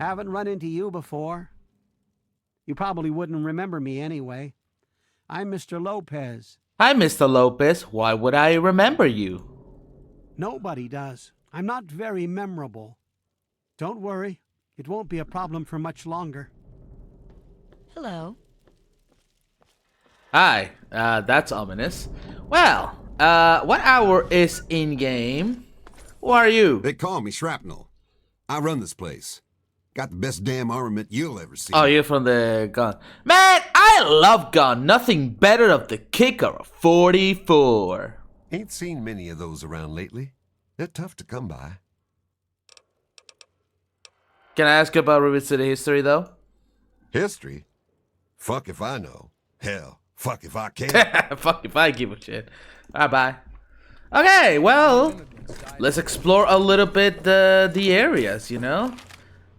Haven't run into you before. You probably wouldn't remember me anyway. I'm Mr. Lopez. Hi, Mr. Lopez. Why would I remember you? Nobody does. I'm not very memorable. Don't worry. It won't be a problem for much longer. Hello. Hi, that's ominous. Well, what hour is in-game? Who are you? They call me Shrapnel. I run this place. Got the best damn armament you'll ever see. Oh, you're from the gun. Man, I love gun. Nothing better of the kick or a 44. Ain't seen many of those around lately. They're tough to come by. Can I ask you about Rivet City history, though? History? Fuck if I know. Hell, fuck if I can. Fuck if I give a shit. Bye-bye. Okay, well, let's explore a little bit the areas, you know?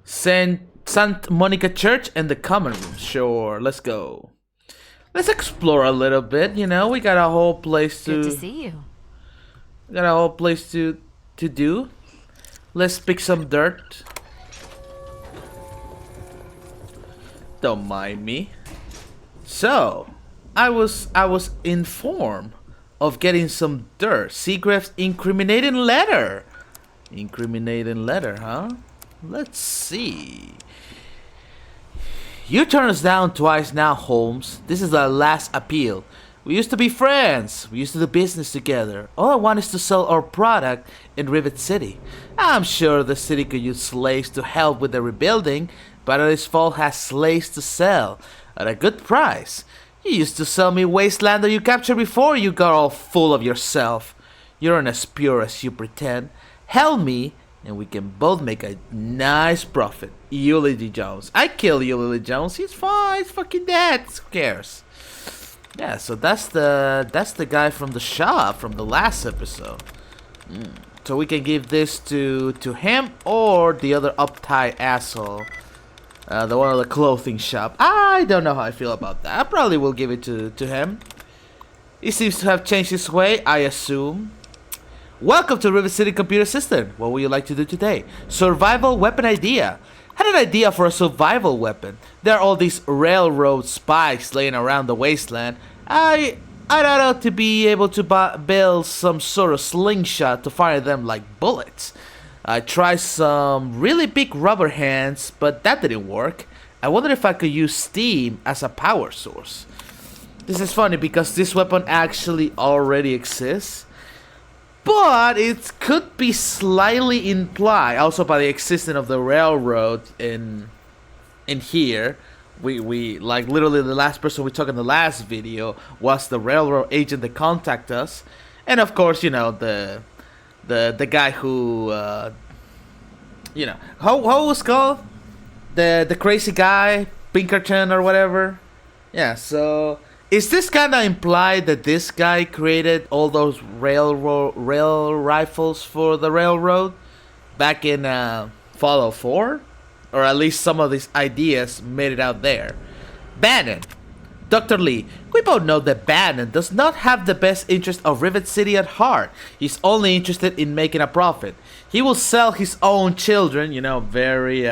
Santa Monica Church and the common room. Sure, let's go. Let's explore a little bit, you know? We got a whole place to... Good to see you. We got a whole place to do. Let's pick some dirt. Don't mind me. So, I was informed of getting some dirt. Seagrave's incriminating letter. Incriminating letter, huh? Let's see. You turned us down twice now, Holmes. This is our last appeal. We used to be friends. We used to do business together. All I want is to sell our product in Rivet City. I'm sure the city could use slaves to help with the rebuilding, but this Vault has slaves to sell at a good price. You used to sell me Wastelander you captured before you got all full of yourself. You're not as pure as you pretend. Help me, and we can both make a nice profit. Eulogy Jones. I killed Eulogy Jones. He's fine. He's fucking dead. Who cares? Yeah, so that's the guy from the shop from the last episode. So we can give this to him or the other uptight asshole. The one of the clothing shop. I don't know how I feel about that. I probably will give it to him. He seems to have changed his way, I assume. Welcome to Rivet City Computer System. What would you like to do today? Survival weapon idea. Had an idea for a survival weapon. There are all these railroad spikes laying around the wasteland. I'd ought to be able to build some sort of slingshot to fire them like bullets. I tried some really big rubber hands, but that didn't work. I wondered if I could use steam as a power source. This is funny because this weapon actually already exists. But it could be slightly implied also by the existence of the railroad in here. We like literally the last person we talked in the last video was the railroad agent that contacted us, and of course, you know, the guy who you know, how was called the crazy guy Pinkerton or whatever. Yeah, so is this kind of implied that this guy created all those rail rifles for the railroad back in Fallout 4? Or at least some of these ideas made it out there. Bannon. Dr. Lee, we both know that Bannon does not have the best interest of Rivet City at heart. He's only interested in making a profit. He will sell his own children, you know, very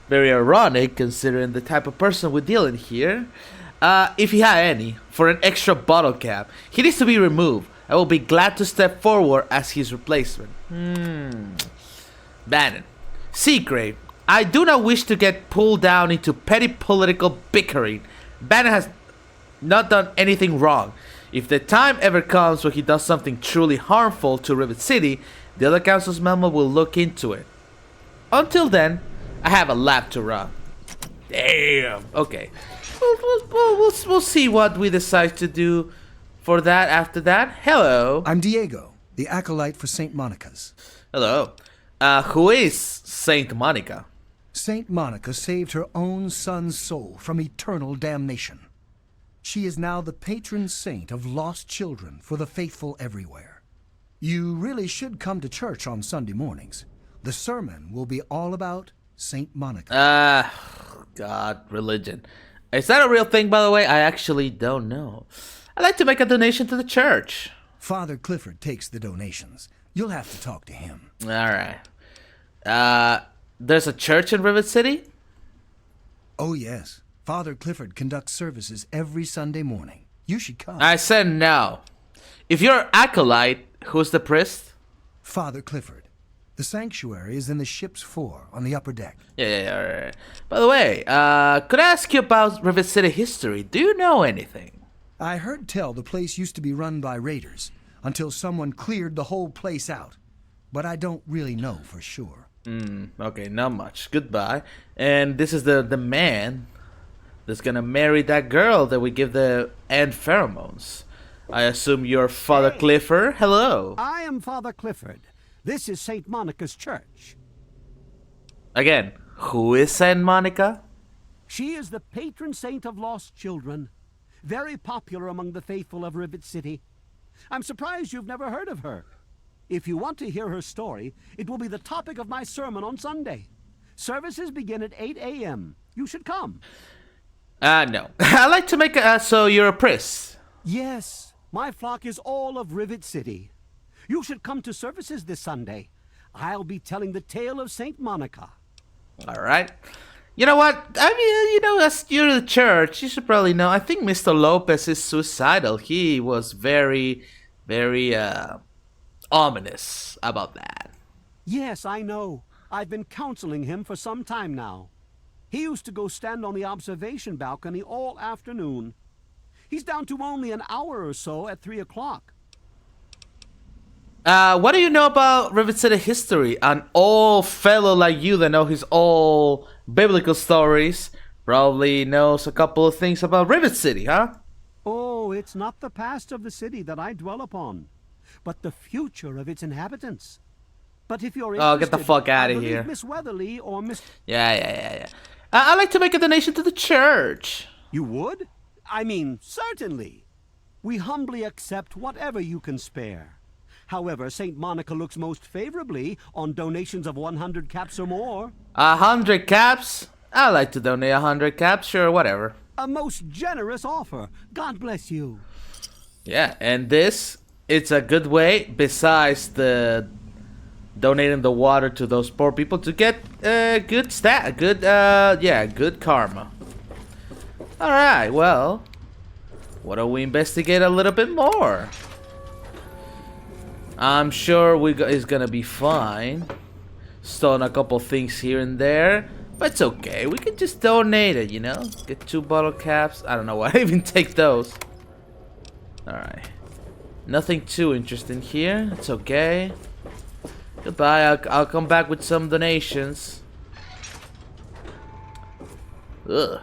very ironic considering the type of person we're dealing here. If he had any, for an extra bottle cap. He needs to be removed. I will be glad to step forward as his replacement. Bannon. Seagrave, I do not wish to get pulled down into petty political bickering. Bannon has not done anything wrong. If the time ever comes where he does something truly harmful to Rivet City, the other council's memo will look into it. Until then, I have a lap to run. Damn. Okay. We'll see what we decide to do for that after that. Hello. I'm Diego, the acolyte for St. Monica's. Hello. Who is Saint Monica? Saint Monica saved her own son's soul from eternal damnation. She is now the patron saint of lost children for the faithful everywhere. You really should come to church on Sunday mornings. The sermon will be all about Saint Monica. God, religion. Is that a real thing, by the way? I actually don't know. I'd like to make a donation to the church. Father Clifford takes the donations. You'll have to talk to him. All right. there's a church in Rivet City? Oh, yes. Father Clifford conducts services every Sunday morning. You should come. I said no. If you're acolyte, who's the priest? Father Clifford. The sanctuary is in the ship's fore on the upper deck. Yeah, all right. By the way, could I ask you about Rivet City history? Do you know anything? I heard tell the place used to be run by raiders until someone cleared the whole place out. But I don't really know for sure. Okay, not much. Goodbye. And this is the man that's gonna marry that girl that we give the ant pheromones. I assume you're Father Clifford. Hello. I am Father Clifford. This is St. Monica's church. Again, who is Saint Monica? She is the patron saint of lost children. Very popular among the faithful of Rivet City. I'm surprised you've never heard of her. If you want to hear her story, it will be the topic of my sermon on Sunday. Services begin at 8 a.m. You should come. No. I like to make so you're a priest. Yes, my flock is all of Rivet City. You should come to services this Sunday. I'll be telling the tale of St. Monica. All right. You know what? I mean, you know, as you're the church, you should probably know. I think Mr. Lopez is suicidal. He was very, very ominous about that. Yes, I know. I've been counseling him for some time now. He used to go stand on the observation balcony all afternoon. He's down to only an hour or so at 3 o'clock. What do you know about Rivet City history? An old fellow like you that know his old biblical stories probably knows a couple of things about Rivet City, huh? Oh, it's not the past of the city that I dwell upon, but the future of its inhabitants. But if you're interested, Oh, get the fuck out I of believe here. Miss Weatherly or Miss... Yeah. I'd like to make a donation to the church. You would? I mean, certainly. We humbly accept whatever you can spare. However, St. Monica looks most favorably on donations of 100 caps or more. 100 caps? I'd like to donate 100 caps, sure, whatever. A most generous offer. God bless you. Yeah, and this, it's a good way, besides the donating the water to those poor people, to get good karma. Alright, well, why don't we investigate a little bit more? I'm sure it's gonna be fine. Stolen a couple things here and there, but it's okay. We can just donate it, you know? Get 2 bottle caps. I don't know why I even take those. Alright. Nothing too interesting here. It's okay. Goodbye. I'll come back with some donations. Ugh.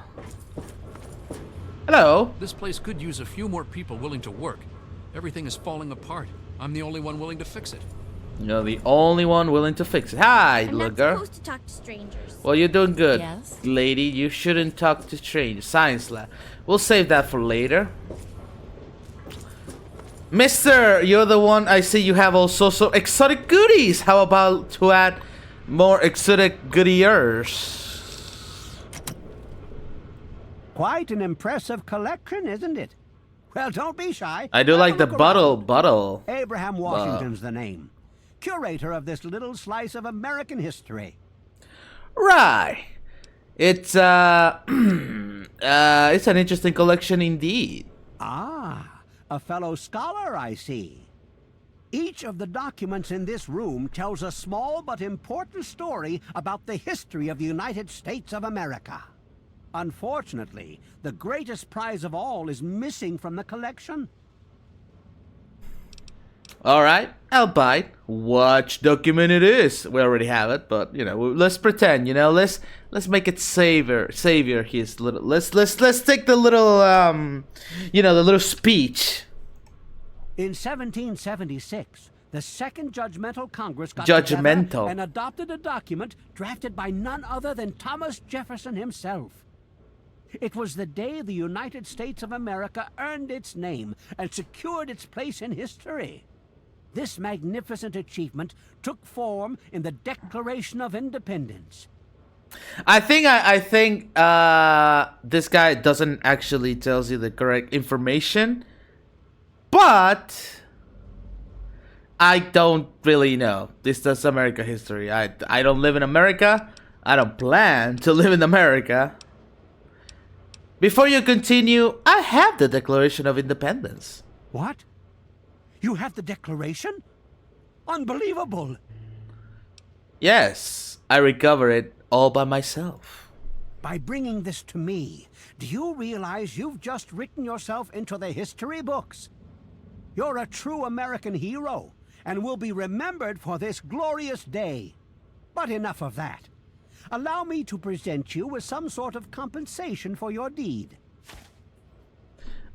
Hello. This place could use a few more people willing to work. Everything is falling apart. I'm the only one willing to fix it. You're the only one willing to fix it. Hi, I'm little not girl. supposed to talk to strangers. Well, you're doing good, Yes? lady. You shouldn't talk to strangers. Science lab. We'll save that for later. Mister, you're the one. I see you have also some exotic goodies. How about to add more exotic goodiers? Quite an impressive collection, isn't it? Well, don't be shy. I do Have a like the look around. bottle. Abraham Washington's the name. Curator of this little slice of American history. Right. It's it's an interesting collection indeed. Ah, a fellow scholar, I see. Each of the documents in this room tells a small but important story about the history of the United States of America. Unfortunately, the greatest prize of all is missing from the collection. All right, I'll bite. Which document it is? We already have it, but you know, let's pretend. You know, let's make it savior his little. Let's take the little you know, the little speech. In 1776, the Second Judgmental Congress got Judgmental. together and adopted a document drafted by none other than Thomas Jefferson himself. It was the day the United States of America earned its name and secured its place in history. This magnificent achievement took form in the Declaration of Independence. I think this guy doesn't actually tells you the correct information, but I don't really know. This is America history. I don't live in America. I don't plan to live in America. Before you continue, I have the Declaration of Independence. What? You have the Declaration? Unbelievable! Yes, I recovered it all by myself. By bringing this to me, do you realize you've just written yourself into the history books? You're a true American hero, and will be remembered for this glorious day. But enough of that. Allow me to present you with some sort of compensation for your deed.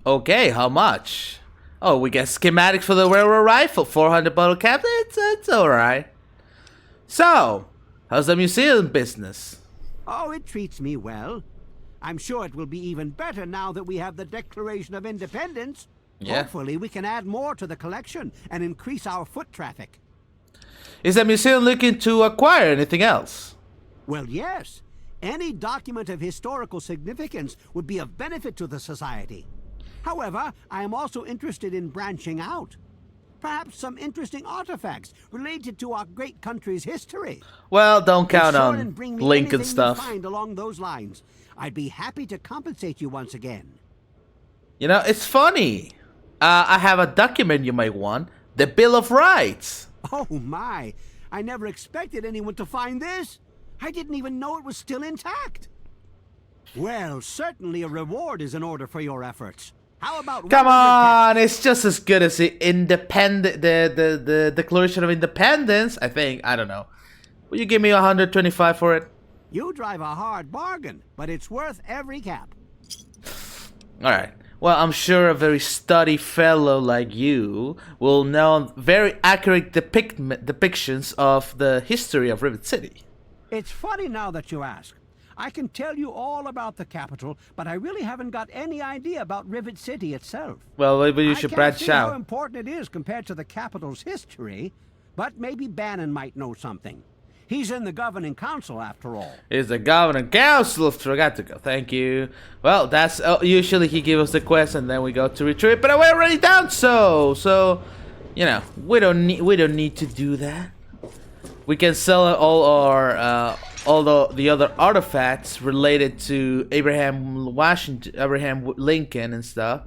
Okay, how much? Oh, we get schematics for the railroad rifle, 400 bottle caps. It's alright. So, how's the museum business? Oh, it treats me well. I'm sure it will be even better now that we have the Declaration of Independence. Yeah. Hopefully we can add more to the collection and increase our foot traffic. Is the museum looking to acquire anything else? Well, yes. Any document of historical significance would be of benefit to the society. However, I am also interested in branching out. Perhaps some interesting artifacts related to our great country's history. Well, don't Be count sure on and bring me Lincoln anything stuff. you find along those lines. I'd be happy to compensate you once again. You know, it's funny. I have a document you might want. The Bill of Rights. Oh my! I never expected anyone to find this. I didn't even know it was still intact. Well, certainly a reward is in order for your efforts. How about Come 100 on, it's just as good as the the Declaration of Independence, I think. I don't know. Will you give me 125 for it? You drive a hard bargain, but it's worth every cap. Alright. Well, I'm sure a very studied fellow like you will know very accurate depictions of the history of Rivet City. It's funny now that you ask. I can tell you all about the capital, but I really haven't got any idea about Rivet City itself. Well, maybe you should I can't branch see how out. important it is compared to the capital's history, but maybe Bannon might know something. He's in the governing council, after all. It's the governing council. Forgot to go. Thank you. Well, that's usually he gives us the quest and then we go to retreat. But we're already done so you know we don't need to do that. We can sell all our all the other artifacts related to Abraham Lincoln and stuff.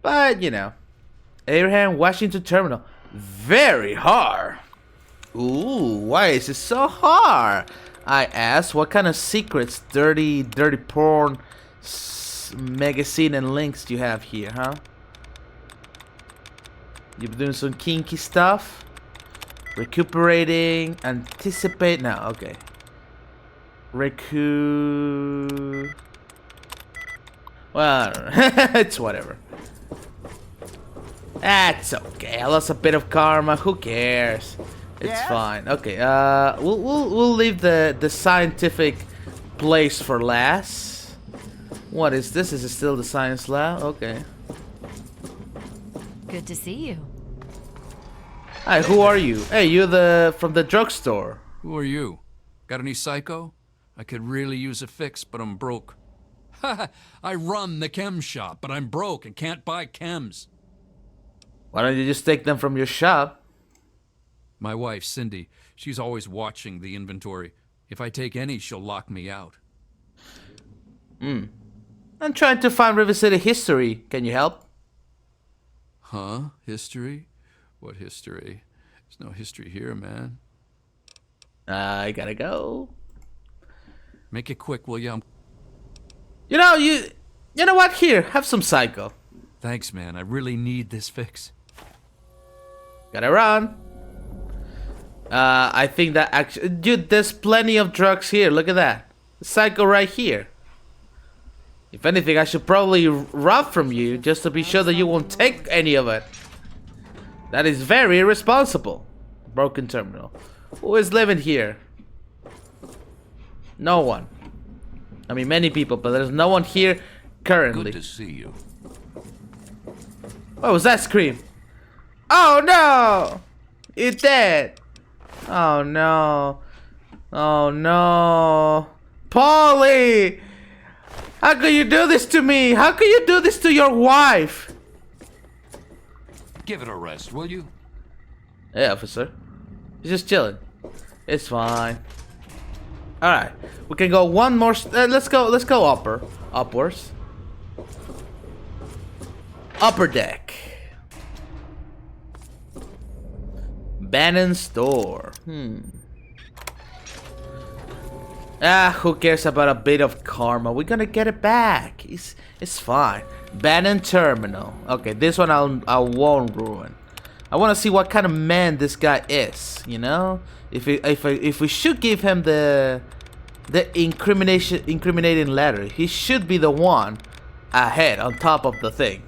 But you know, Abraham Washington Terminal, very hard. Ooh, why is it so hard? I asked. What kind of secrets, dirty porn magazine and links do you have here, huh? You doing some kinky stuff? Recuperating, anticipate. No, okay. Well, I don't know. It's whatever. That's okay. I lost a bit of karma. Who cares? It's Yes? fine. Okay. We'll leave the scientific place for last. What is this? Is it still the science lab? Okay. Good to see you. Hi. Who are you? Hey, you're from the drugstore. Who are you? Got any psycho? I could really use a fix, but I'm broke. I run the chem shop, but I'm broke and can't buy chems. Why don't you just take them from your shop? My wife, Cindy, she's always watching the inventory. If I take any, she'll lock me out. I'm trying to find River City history. Can you help? Huh? History? What history? There's no history here, man. I gotta go. Make it quick, will ya? You know what? Here, have some psycho. Thanks, man. I really need this fix. Gotta run. I think that actually, dude, there's plenty of drugs here. Look at that. Psycho right here. If anything, I should probably rob from you just to be sure that you won't take any of it. That is very irresponsible. Broken terminal. Who is living here? No one. I mean, many people, but there's no one here currently. Good to see you. What was that scream? Oh no! You're dead. Oh no. Oh no. Polly! How could you do this to me? How could you do this to your wife? Give it a rest, will you? Hey, officer. He's just chilling. It's fine. Alright. We can go one more. Let's go upwards. Upper deck. Bannon's door. Who cares about a bit of karma? We're gonna get it back. It's fine. Bannon terminal. Okay, this one I won't ruin. I want to see what kind of man this guy is. You know, if we should give him the incriminating letter, he should be the one ahead on top of the thing,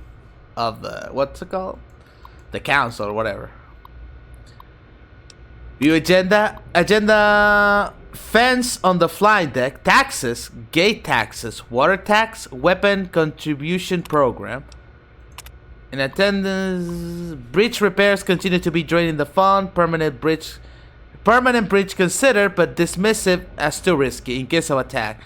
of the what's it called, the council or whatever. View agenda. Fence on the flying deck. Taxes. Gate taxes. Water tax. Weapon contribution program. In attendance. Bridge repairs continue to be draining the fund. Permanent bridge considered, but dismissive as too risky in case of attack.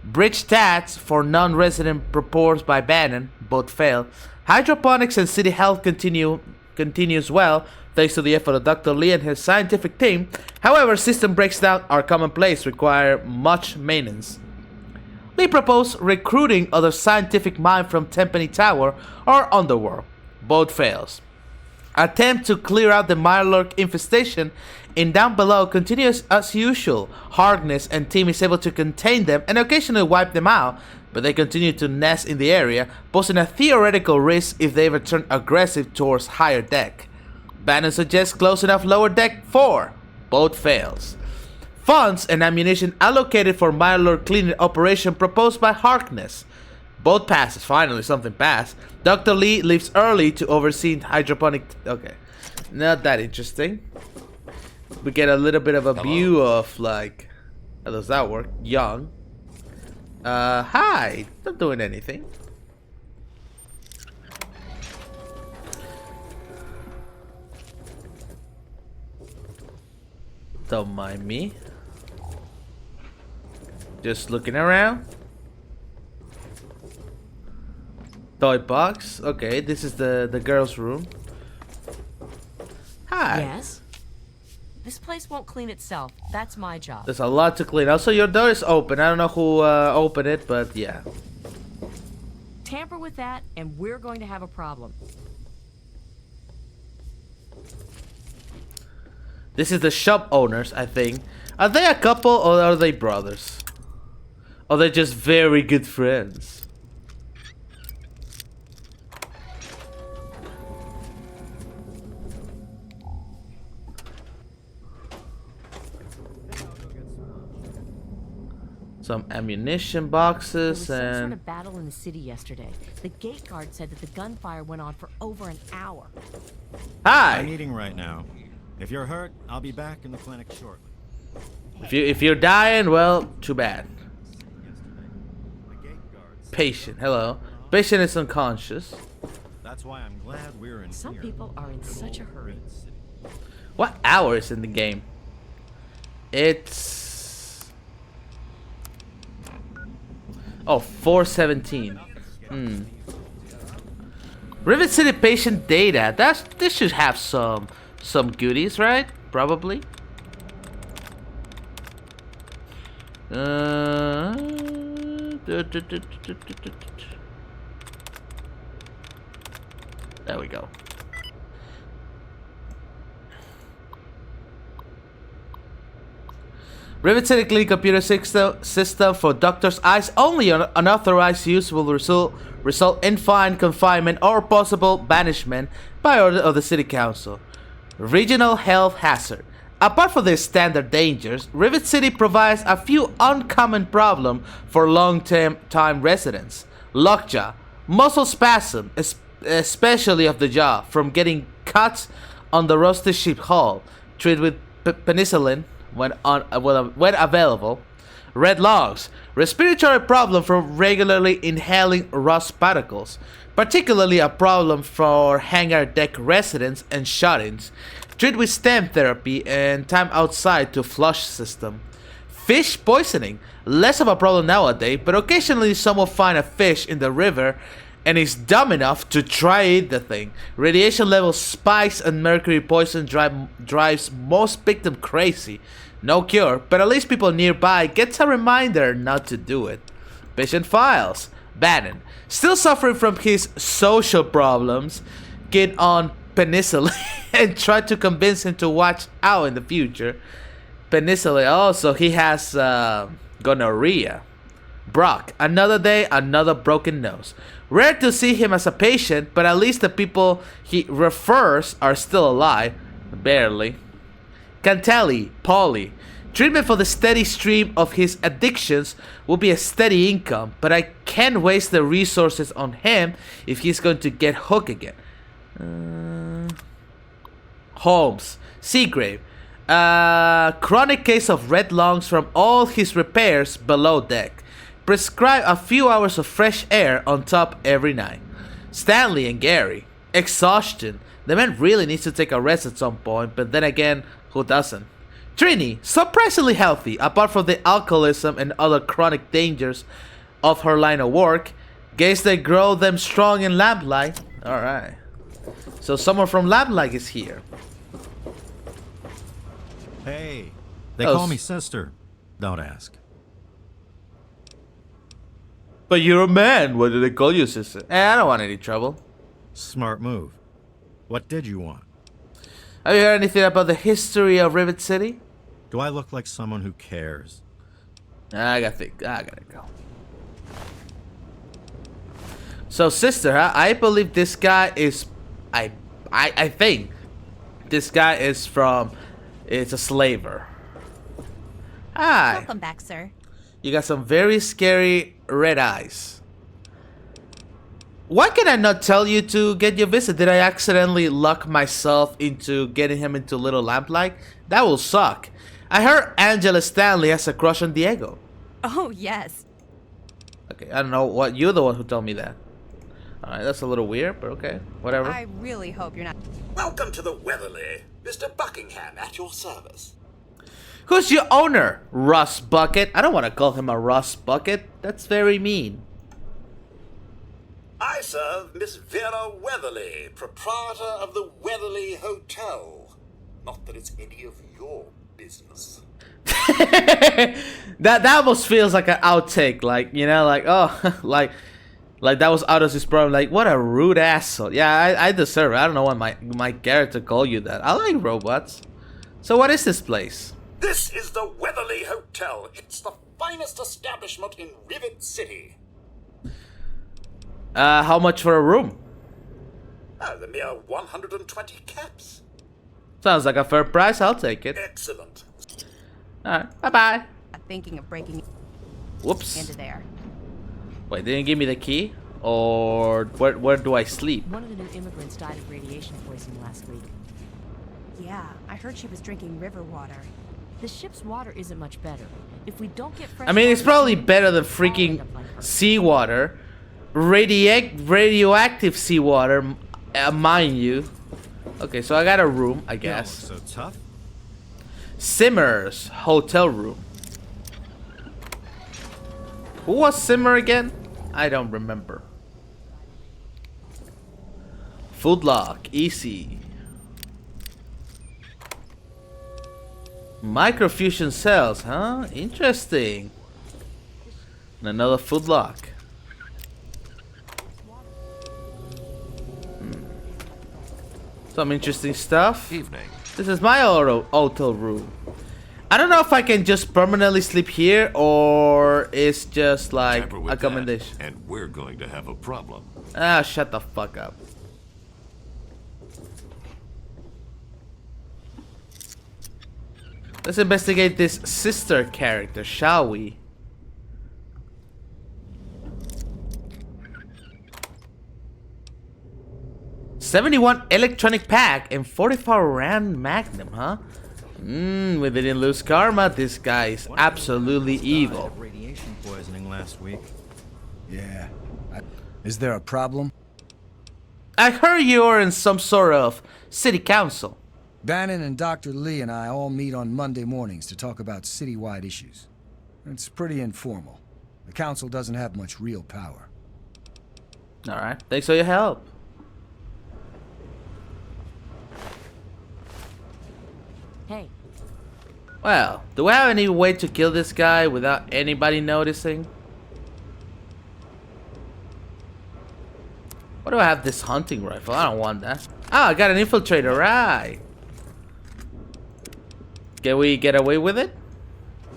Bridge tax for non-resident proposed by Bannon. Both fail. Hydroponics and city health continues well, thanks to the effort of Dr. Lee and his scientific team. However, system breakdowns are commonplace, require much maintenance. Lee proposed recruiting other scientific minds from Timpani Tower or Underworld. Both fails. Attempt to clear out the Mirelurk infestation in down below continues as usual. Harkness and team is able to contain them and occasionally wipe them out, but they continue to nest in the area, posing a theoretical risk if they ever turn aggressive towards higher deck. Bannon suggests closing off lower deck 4. Both fails. Funds and ammunition allocated for Mirelurk cleaning operation proposed by Harkness. Both passes. Finally, something passed. Dr. Lee leaves early to oversee hydroponic. Okay, not that interesting. We get a little bit of a view of like, how does that work? Young. Hi. Not doing anything. Don't mind me. Just looking around. Toy box. Okay, this is the girls' room. Hi. Yes? This place won't clean itself. That's my job. There's a lot to clean. Also, your door is open. I don't know who opened it, but yeah. Tamper with that, and we're going to have a problem. This is the shop owners, I think. Are they a couple or are they brothers? Or they're just very good friends? Some ammunition boxes There was some and... sort of battle in the city yesterday. The gate guard said that the gunfire went on for over an hour. Hi! I'm eating right now. If you're hurt, I'll be back in the clinic shortly. If you're dying, well, too bad. Patient, hello. Patient is unconscious. That's why I'm glad we're in Some here. people are in such a hurry. What hour is in the game? It's... Oh, 4:17. Rivet City patient data. This should have some goodies, right? Probably. There we go. Rivet City Clean computer system for doctors' eyes only. Unauthorized use will result in fine, confinement, or possible banishment by order of the City Council. Regional health hazard. Apart from the standard dangers, Rivet City provides a few uncommon problems for long-time residents. Lockjaw, muscle spasm, especially of the jaw, from getting cuts on the rusty ship hull. Treat with penicillin when available. Red lungs, respiratory problem from regularly inhaling rust particles, particularly a problem for hangar deck residents and shut-ins. Treat with stem therapy and time outside to flush system. Fish poisoning, less of a problem nowadays, but occasionally someone find a fish in the river and is dumb enough to try eat the thing. Radiation level spikes and mercury poison drives most victims crazy. No cure, but at least people nearby gets a reminder not to do it. Patient files. Bannon, still suffering from his social problems, get on penicillin and try to convince him to watch out in the future. Penicillin, also he has gonorrhea. Brock, another day, another broken nose. Rare to see him as a patient, but at least the people he refers are still alive. Barely. Cantelli, Polly. Treatment for the steady stream of his addictions will be a steady income, but I can't waste the resources on him if he's going to get hooked again. Holmes, Seagrave. Chronic case of red lungs from all his repairs below deck. Prescribe a few hours of fresh air on top every night. Stanley and Gary. Exhaustion. The man really needs to take a rest at some point, but then again, who doesn't? Trini, surprisingly healthy, apart from the alcoholism and other chronic dangers of her line of work. Guess they grow them strong in lamplight. Alright. So someone from lamplight is here. Hey, they call me sister. Don't ask. But you're a man. What do they call you, sister? I don't want any trouble. Smart move. What did you want? Have you heard anything about the history of Rivet City? Do I look like someone who cares? I gotta go. So, sister, huh? I believe this guy is... I think this guy is from... It's a slaver. Hi. Welcome back, sir. You got some very scary red eyes. Why can I not tell you to get your visit? Did I accidentally luck myself into getting him into Little Lamplight? That will suck. I heard Angela Stanley has a crush on Diego. Oh, yes. Okay, I don't know what... You're the one who told me that. Alright, that's a little weird, but okay. Whatever. I really hope you're not... Welcome to the Weatherly. Mr. Buckingham at your service. Who's your owner? Russ Bucket? I don't want to call him a Russ Bucket. That's very mean. I serve Miss Vera Weatherly, proprietor of the Weatherly Hotel. Not that it's any of your business. that almost feels like an outtake, like, you know, like, oh, like that was Otto's problem. Like, what a rude asshole. Yeah, I deserve it. I don't know why my character called you that. I like robots. So what is this place? This is the Weatherly Hotel. It's the finest establishment in Rivet City. How much for a room? The mere 120 caps. Sounds like a fair price. I'll take it. Excellent. Alright, bye-bye. Thinking of breaking Whoops. into there. Wait, they didn't give me the key? Or where do I sleep? One of the new immigrants died of radiation poisoning last week. Yeah, I heard she was drinking river water. The ship's water isn't much better. If we don't get fresh I mean, it's water probably soon, better than we'll all freaking end up like her. seawater. Radioactive seawater, mind you. Okay, so I got a room, I guess. So tough? Simmer's hotel room. Who was Simmer again? I don't remember. Food lock, easy. Microfusion cells, huh? Interesting. And another food lock. Some interesting stuff. Evening. This is my hotel room. I don't know if I can just permanently sleep here or it's just like Tamper with accommodation. that, and we're going to have a problem. Ah, shut the fuck up. Let's investigate this sister character, shall we? $71 electronic pack and 44 round magnum, huh? We didn't lose karma. This guy is absolutely evil. Radiation poisoning last week. Yeah. Is there a problem? I heard you're in some sort of city council. Bannon and Dr. Lee and I all meet on Monday mornings to talk about citywide issues. It's pretty informal. The council doesn't have much real power. Alright, thanks for your help. Hey, Well, do we have any way to kill this guy without anybody noticing? Why do I have this hunting rifle? I don't want that. Oh, I got an infiltrator, right. Can we get away with it?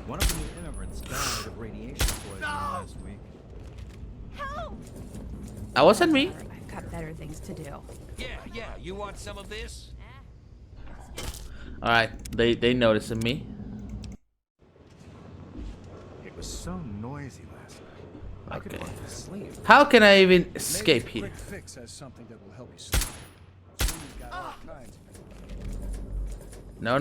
One of the new immigrants died of radiation poisoning last week. Help! That wasn't me. I've got better things to do. Yeah, you want some of this? Alright, they noticing me. It was so noisy last night. I could Okay. hardly sleep. How can I even escape Maybe a here? quick fix has something that will help you sleep. Soon you've got all kinds of No.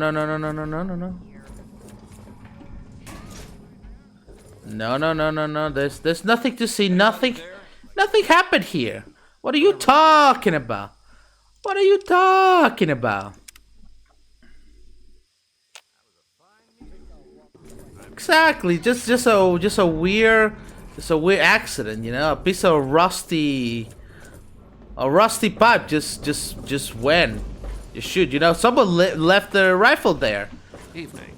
No. There's nothing to see. Nothing happened here. What are you talking about? What are you talking about? Exactly. Just a weird accident, you know. A piece of rusty pipe just went. You shoot, you know. Someone left the rifle there. Evening.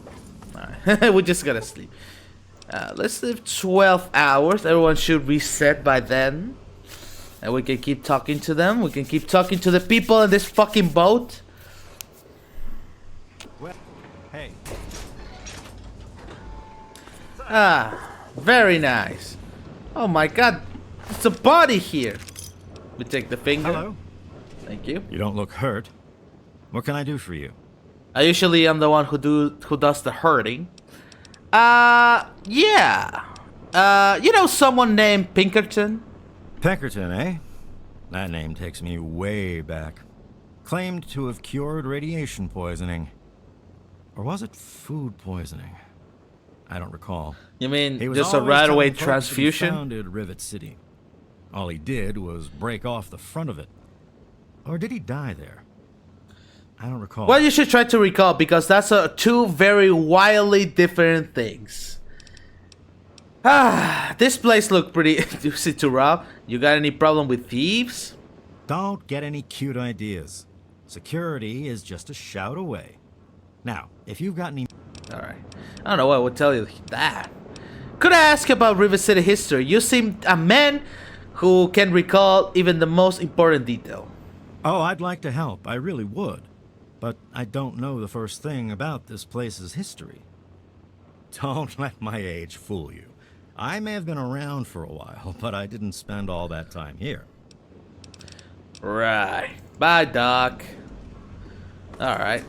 Alright, we're just gonna sleep. Let's live 12 hours. Everyone should reset by then. And we can keep talking to them. We can keep talking to the people in this fucking boat. Well, hey, Very nice. Oh my god, it's a body here. We take the finger. hello. Thank you. You don't look hurt. What can I do for you? I usually am the one who does the hurting. Yeah. You know someone named Pinkerton? Pinkerton, eh? That name takes me way back. Claimed to have cured radiation poisoning. Or was it food poisoning? I don't recall. You mean He was just a always right away telling folks that he transfusion? founded Rivet City. All he did was break off the front of it. Or did he die there? I don't recall. Well, you should try to recall because that's two very wildly different things. This place looked pretty juicy to rob. You got any problem with thieves? Don't get any cute ideas. Security is just a shout away. Now, if you've got any... Alright. I don't know what I would tell you that. Could I ask about Rivet City history? You seem a man who can recall even the most important detail. Oh, I'd like to help. I really would. But I don't know the first thing about this place's history. Don't let my age fool you. I may have been around for a while, but I didn't spend all that time here. Right. Bye, Doc. Alright.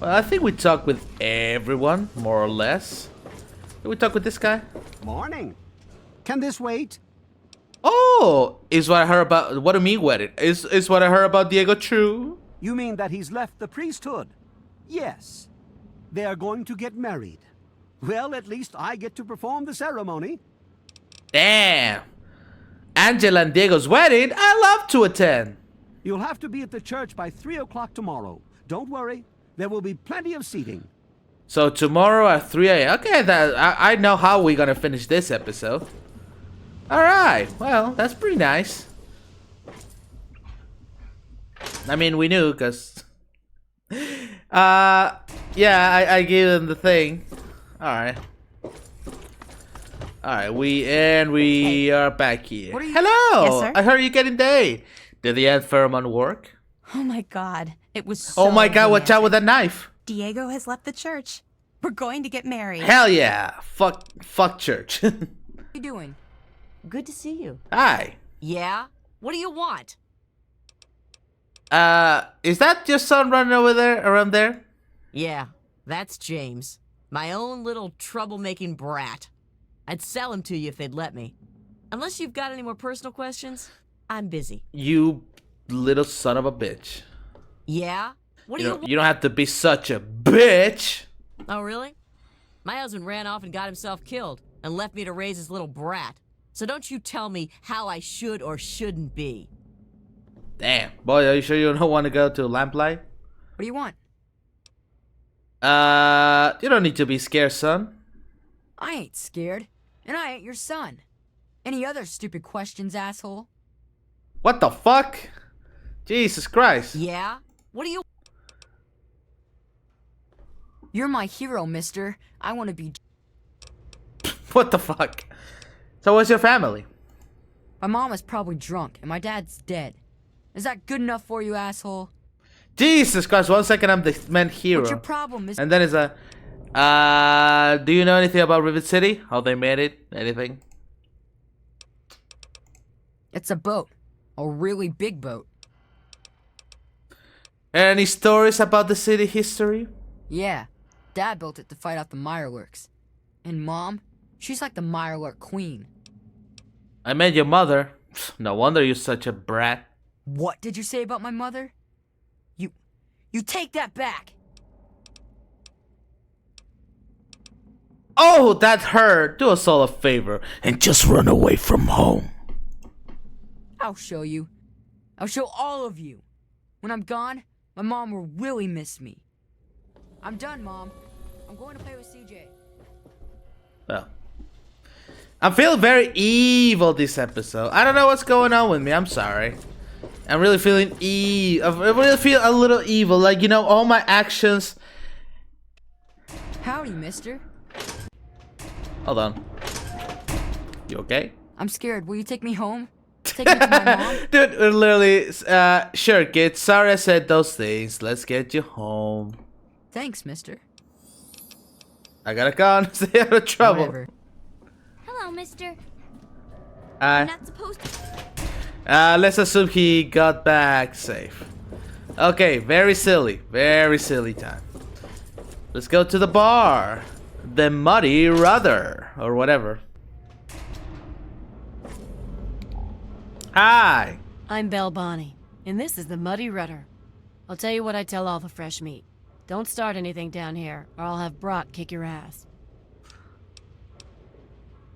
Well, I think we talked with everyone, more or less. Did we talk with this guy? Morning. Can this wait? Oh, is what I heard about. What do you mean, wedded? Is what I heard about Diego true? You mean that he's left the priesthood? Yes. They are going to get married. Well, at least I get to perform the ceremony. Damn. Angela and Diego's wedding? I love to attend. You'll have to be at the church by 3 o'clock tomorrow. Don't worry. There will be plenty of seating. So tomorrow at 3 a.m. Okay, I know how we're gonna finish this episode. Alright, well, that's pretty nice. I mean, we knew, because... yeah, I gave them the thing. Alright. Alright, we are back here. What are you- Hello! Yes, sir? I heard you getting date. Did the ant pheromone work? Oh my god, it was so Oh my god, watch out with that knife. Diego has left the church. We're going to get married. Hell yeah. Fuck church. What are you doing? Good to see you. Hi. Yeah? What do you want? Is that your son running over there, around there? Yeah, that's James. My own little troublemaking brat. I'd sell him to you if they'd let me. Unless you've got any more personal questions, I'm busy. You little son of a bitch. Yeah? What do you want? You don't have to be such a bitch. Oh, really? My husband ran off and got himself killed and left me to raise his little brat. So don't you tell me how I should or shouldn't be. Damn. Boy, are you sure you don't want to go to Lamplight? What do you want? You don't need to be scared, son. I ain't scared, and I ain't your son. Any other stupid questions, asshole? What the fuck? Jesus Christ. Yeah? What do you... You're my hero, mister. I want to be... What the fuck? So what's your family? My mom is probably drunk, and my dad's dead. Is that good enough for you, asshole? Jesus Christ, 1 second I'm the man hero. What's your problem, mister? And then it's a... do you know anything about Rivet City? How they made it? Anything? It's a boat. A really big boat. Any stories about the city history? Yeah. Dad built it to fight off the Mirelurks. And Mom, she's like the Mirelurk queen. I met your mother. No wonder you're such a brat. What did you say about my mother? You take that back! Oh, that hurt. Do us all a favor and just run away from home. I'll show you. I'll show all of you. When I'm gone, my mom will really miss me. I'm done, Mom. I'm going to play with CJ. Well, I'm feeling very evil this episode. I don't know what's going on with me. I'm sorry. I'm really feeling I really feel a little evil. Like, you know, all my actions. Howdy, mister. Hold on. You okay? I'm scared. Will you take me home? Take me to my mom? Dude, literally, sure, kid. Sorry I said those things. Let's get you home. Thanks, mister. I got a gun. Stay out of trouble. Whatever. Hello, mister. Hi. You're not supposed to... Let's assume he got back safe. Okay, very silly time. Let's go to the bar. The Muddy Rudder, or whatever. Hi. I'm Belle Bonnie, and this is the Muddy Rudder. I'll tell you what I tell all the fresh meat. Don't start anything down here, or I'll have Brock kick your ass.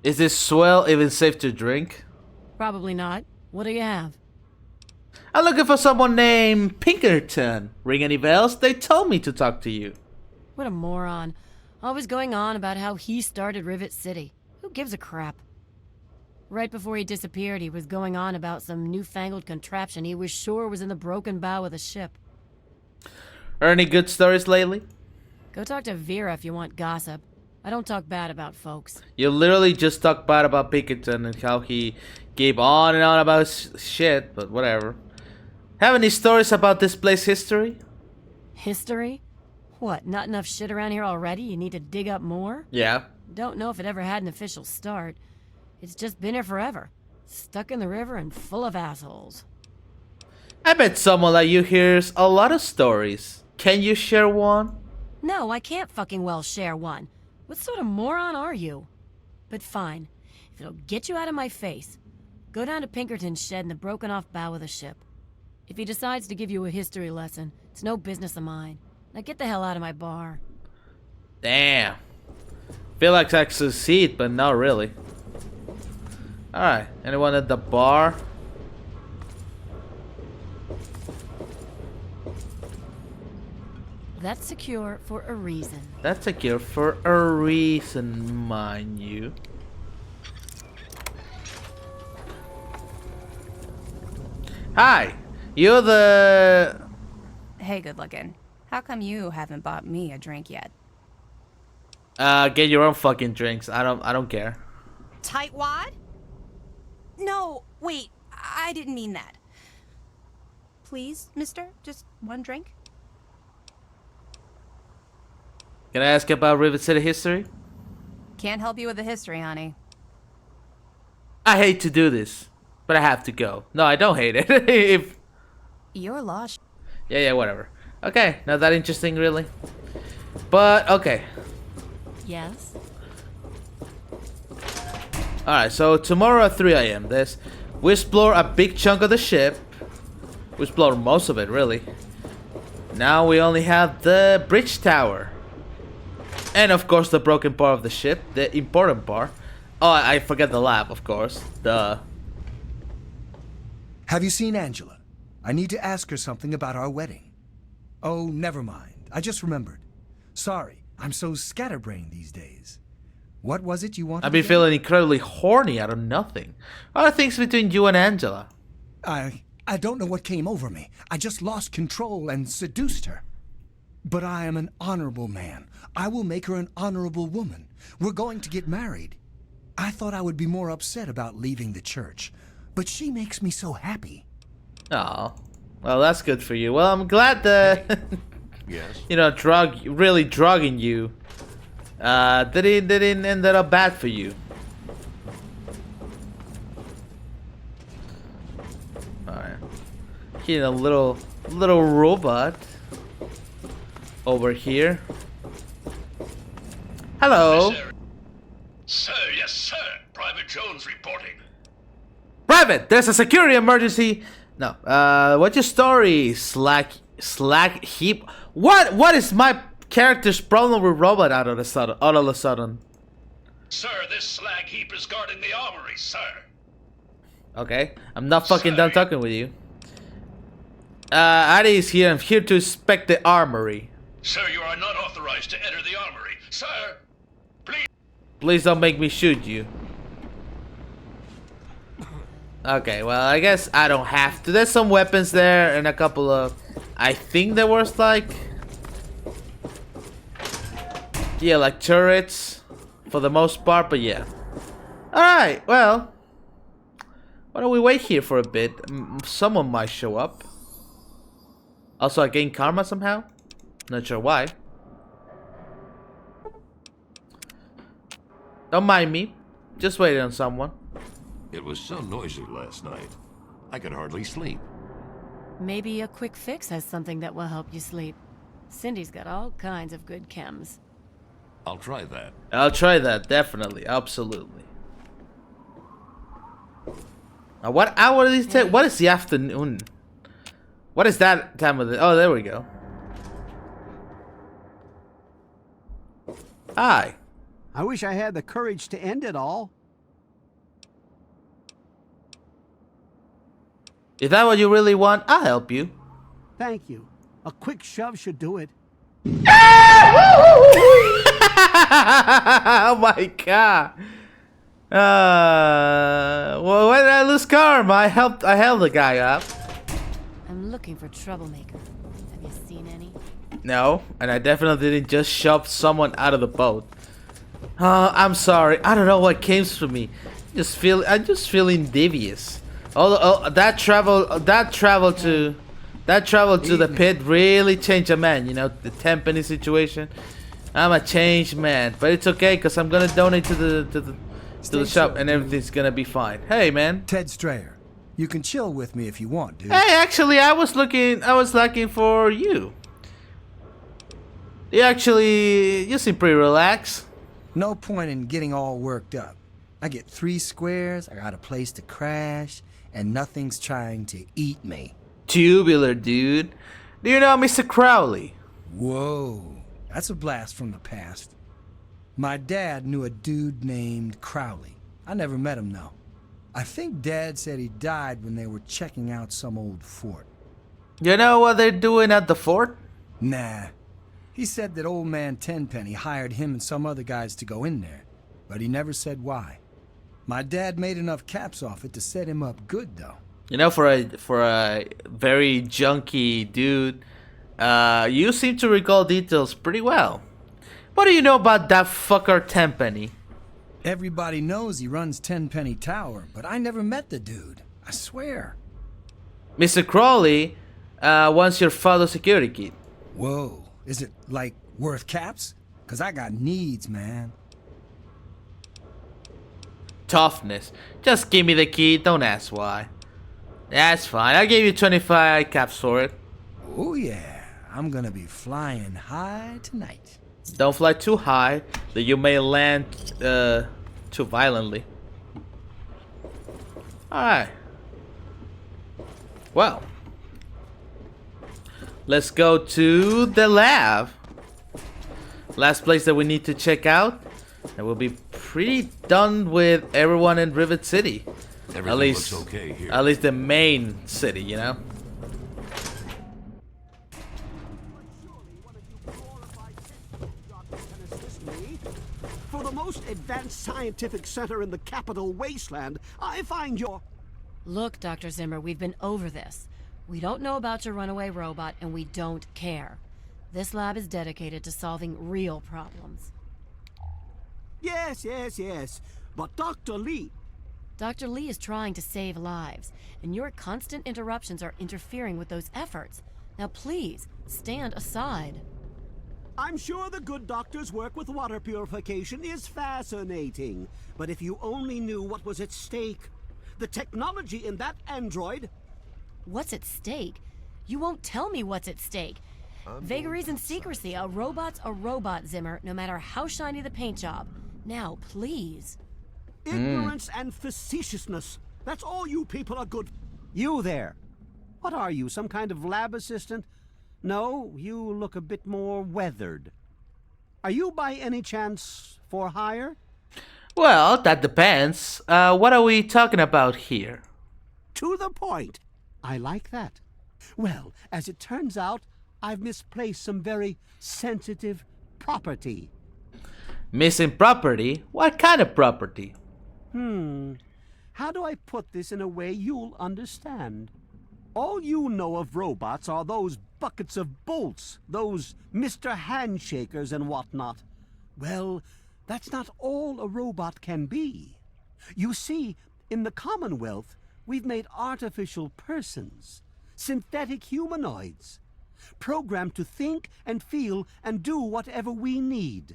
Is this swell even safe to drink? Probably not. What do you have? I'm looking for someone named Pinkerton. Ring any bells? They told me to talk to you. What a moron. Always going on about how he started Rivet City. Who gives a crap? Right before he disappeared, he was going on about some newfangled contraption he was sure was in the broken bow of the ship. Or any good stories lately? Go talk to Vera if you want gossip. I don't talk bad about folks. You literally just talked bad about Pinkerton and how he gave on and on about shit, but whatever. Have any stories about this place history? History? What, not enough shit around here already? You need to dig up more? Yeah. Don't know if it ever had an official start. It's just been here forever. Stuck in the river and full of assholes. I bet someone like you hears a lot of stories. Can you share one? No, I can't fucking well share one. What sort of moron are you? But fine. If it'll get you out of my face, go down to Pinkerton's shed in the broken off bow of the ship. If he decides to give you a history lesson, it's no business of mine. Now get the hell out of my bar. Damn. Feel like I succeed, but not really. Alright, anyone at the bar? That's secure for a reason. That's secure for a reason, mind you. Hi, you're the... Hey, good looking. How come you haven't bought me a drink yet? Get your own fucking drinks. I don't care. Tightwad? No, wait, I didn't mean that. Please, mister, just one drink? Can I ask about Rivet City history? Can't help you with the history, honey. I hate to do this, but I have to go. No, I don't hate it. If... You're lost. Yeah, whatever. Okay, not that interesting, really. But, okay. Yes? Alright, so tomorrow at 3 AM, we explore a big chunk of the ship. We explore most of it, really. Now we only have the bridge tower. And of course the broken part of the ship, the important part. Oh, I forget the lab, of course. Duh. Have you seen Angela? I need to ask her something about our wedding. Oh, never mind. I just remembered. Sorry, I'm so scatterbrained these days. What was it you wanted? I've been feeling incredibly horny out of nothing. What are things between you and Angela? I don't know what came over me. I just lost control and seduced her. But I am an honorable man. I will make her an honorable woman. We're going to get married. I thought I would be more upset about leaving the church, but she makes me so happy. Oh, well, that's good for you. Well, I'm glad that Yes. you know, really drugging you didn't end up bad for you. All right, here a little robot over here. Hello. Sir, yes, sir. Private Jones reporting. Private, there's a security emergency. No, what's your story? Slack heap. What is my character's problem with robot all of a sudden? Sir, this slag heap is guarding the armory, sir. Okay, I'm not fucking done talking with you. Adi is here. I'm here to inspect the armory. Sir, you are not authorized to enter the armory. Sir, please. Please don't make me shoot you. Okay, well, I guess I don't have to. There's some weapons there and a couple of... I think there was like... Yeah, like turrets for the most part, but yeah. Alright, well... Why don't we wait here for a bit? Someone might show up. Also, I gain karma somehow? Not sure why. Don't mind me. Just waiting on someone. It was so noisy last night. I could hardly sleep. Maybe a quick fix has something that will help you sleep. Cindy's got all kinds of good chems. I'll try that. I'll try that, definitely. Absolutely. Now, what hour is it? What is the afternoon? What is that time of the... Oh, there we go. Hi. I wish I had the courage to end it all. Is that what you really want? I'll help you. Thank you. A quick shove should do it. Oh my god. Well, when did I lose karma? I held the guy up. I'm looking for troublemaker. Have you seen any? No, and I definitely didn't just shove someone out of the boat. I'm sorry. I don't know what came to me. I'm just feeling devious. Oh, that travel to the pit really changed a man. You know, the Tempany situation. I'm a changed man, but it's okay because I'm gonna donate to the shop and everything's gonna be fine. Hey, man. Ted Strayer, you can chill with me if you want, dude. Hey, actually, I was looking for you. You seem pretty relaxed. No point in getting all worked up. I get 3 squares, I got a place to crash, and nothing's trying to eat me. Tubular, dude. Do you know Mr. Crowley? Whoa, that's a blast from the past. My dad knew a dude named Crowley. I never met him, though. I think Dad said he died when they were checking out some old fort. You know what they're doing at the fort? Nah. He said that old man Tenpenny hired him and some other guys to go in there, but he never said why. My dad made enough caps off it to set him up good, though. You know, for a very junky dude, you seem to recall details pretty well. What do you know about that fucker Tenpenny? Everybody knows he runs Tenpenny Tower, but I never met the dude. I swear. Mr. Crowley wants your father's security key. Whoa. Is it, like, worth caps? 'Cause I got needs, man. Toughness. Just give me the key, don't ask why. That's fine, I'll give you 25 caps for it. Oh yeah, I'm gonna be flying high tonight. Don't fly too high, that you may land too violently. Alright. Well. Let's go to the lab. Last place that we need to check out. And we'll be pretty done with everyone in Rivet City. Everything looks okay here. At least the main city, you know? For the most advanced scientific center in the capital wasteland, I find your... Look, Dr. Zimmer, we've been over this. We don't know about your runaway robot, and we don't care. This lab is dedicated to solving real problems. Yes, yes, yes. But Dr. Lee... Dr. Lee is trying to save lives, and your constant interruptions are interfering with those efforts. Now please, stand aside. I'm sure the good doctor's work with water purification is fascinating. But if you only knew what was at stake. The technology in that android... What's at stake? You won't tell me what's at stake. Vagaries and secrecy. A robot's a robot, Zimmer, no matter how shiny the paint job. Now, please. Ignorance and facetiousness. That's all you people are good. You there. What are you, some kind of lab assistant? No, you look a bit more weathered. Are you by any chance for hire? Well, that depends. What are we talking about here? To the point. I like that. Well, as it turns out, I've misplaced some very sensitive property. Missing property? What kind of property? How do I put this in a way you'll understand? All you know of robots are those buckets of bolts, those Mr. Handshakers and whatnot. Well, that's not all a robot can be. You see, in the Commonwealth, we've made artificial persons, synthetic humanoids, programmed to think and feel and do whatever we need.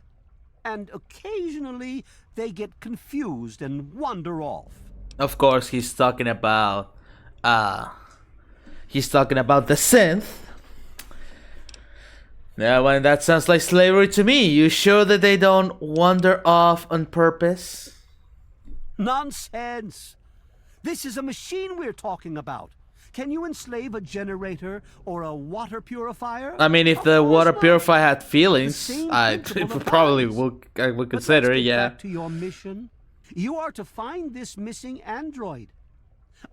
And occasionally, they get confused and wander off. Of course, he's talking about the synth. Yeah, well, that sounds like slavery to me. You sure that they don't wander off on purpose? Nonsense! This is a machine we're talking about. Can you enslave a generator or a water purifier? I mean, if the water purifier had feelings, I probably would consider it, yeah. Back to your mission. You are to find this missing android.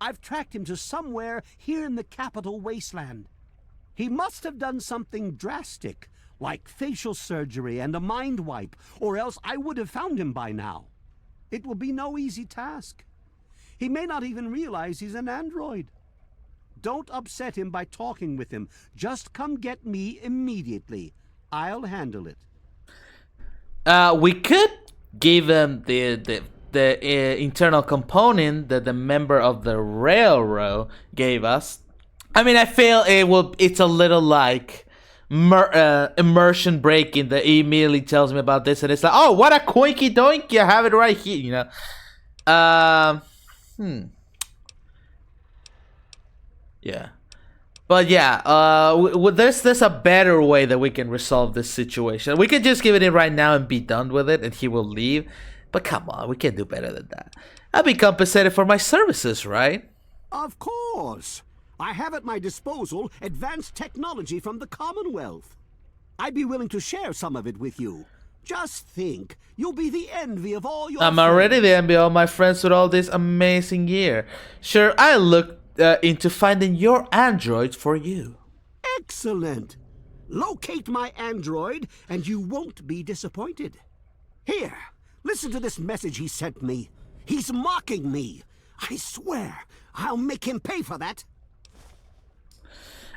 I've tracked him to somewhere here in the capital wasteland. He must have done something drastic, like facial surgery and a mind wipe, or else I would have found him by now. It will be no easy task. He may not even realize he's an android. Don't upset him by talking with him. Just come get me immediately. I'll handle it. We could give him the internal component that the member of the railroad gave us. I mean, I feel it's a little like immersion breaking that he immediately tells me about this, and it's like, oh, what a coinky doink, you have it right here, you know. Yeah. But yeah, there's a better way that we can resolve this situation. We can just give it in right now and be done with it, and he will leave. But come on, we can do better than that. I'll be compensated for my services, right? Of course. I have at my disposal advanced technology from the Commonwealth. I'd be willing to share some of it with you. Just think, you'll be the envy of all your I'm already the envy of all my friends with all this amazing gear. Sure, I looked into finding your android for you. Excellent. Locate my android and you won't be disappointed. Here, listen to this message he sent me. He's mocking me. I swear, I'll make him pay for that.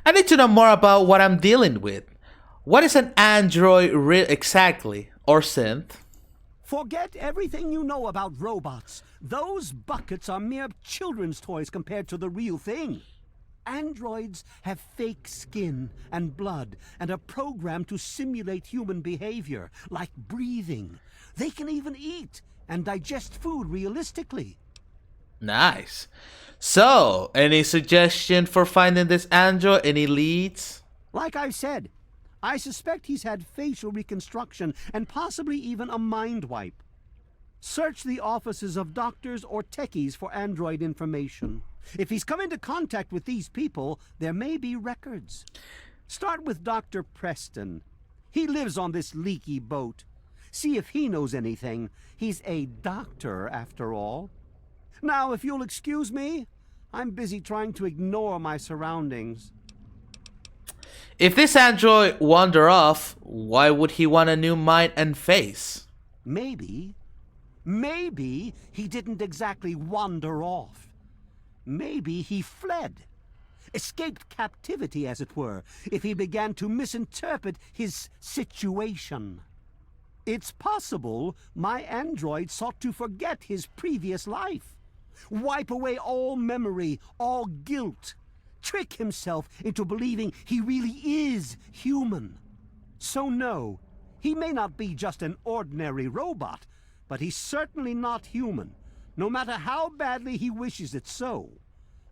I need to know more about what I'm dealing with. What is an android exactly? Or synth? Forget everything you know about robots. Those buckets are mere children's toys compared to the real thing. Androids have fake skin and blood and are programmed to simulate human behavior, like breathing. They can even eat and digest food realistically. Nice. So, any suggestion for finding this android? Any leads? Like I said, I suspect he's had facial reconstruction and possibly even a mind wipe. Search the offices of doctors or techies for android information. If he's come into contact with these people, there may be records. Start with Dr. Preston. He lives on this leaky boat. See if he knows anything. He's a doctor, after all. Now, if you'll excuse me, I'm busy trying to ignore my surroundings. If this android wander off, why would he want a new mind and face? Maybe he didn't exactly wander off. Maybe he fled. escaped captivity, as it were, if he began to misinterpret his situation. It's possible my android sought to forget his previous life, wipe away all memory, all guilt, trick himself into believing he really is human. So no, he may not be just an ordinary robot, but he's certainly not human, no matter how badly he wishes it so.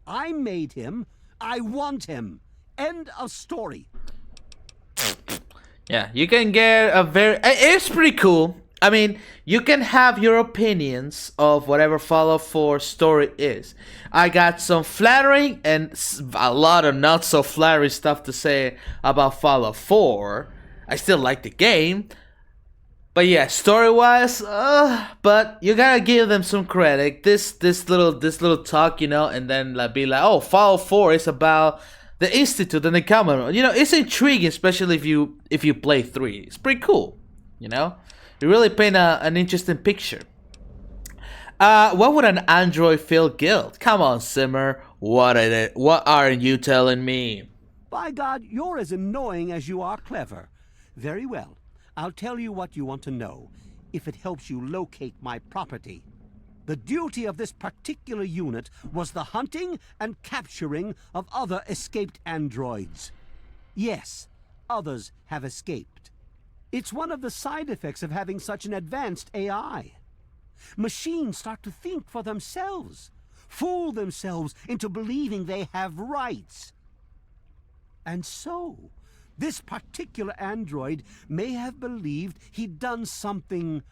I made him. I want him. End of story. Yeah, you can get a very... It's pretty cool. I mean, you can have your opinions of whatever Fallout 4 story is. I got some flattering and a lot of not so flattering stuff to say about Fallout 4. I still like the game. But yeah, story-wise, but you gotta give them some credit. This little talk, you know, and then like be like, oh, Fallout 4 is about the Institute and the Commonwealth. You know, it's intriguing, especially if you play 3. It's pretty cool, you know. You really paint an interesting picture. What would an android feel guilt? Come on, Simmer. What aren't you telling me? By God, you're as annoying as you are clever. Very well. I'll tell you what you want to know, if it helps you locate my property. The duty of this particular unit was the hunting and capturing of other escaped androids. Yes, others have escaped. It's one of the side effects of having such an advanced AI. Machines start to think for themselves, fool themselves into believing they have rights. And so, this particular android may have believed he'd done something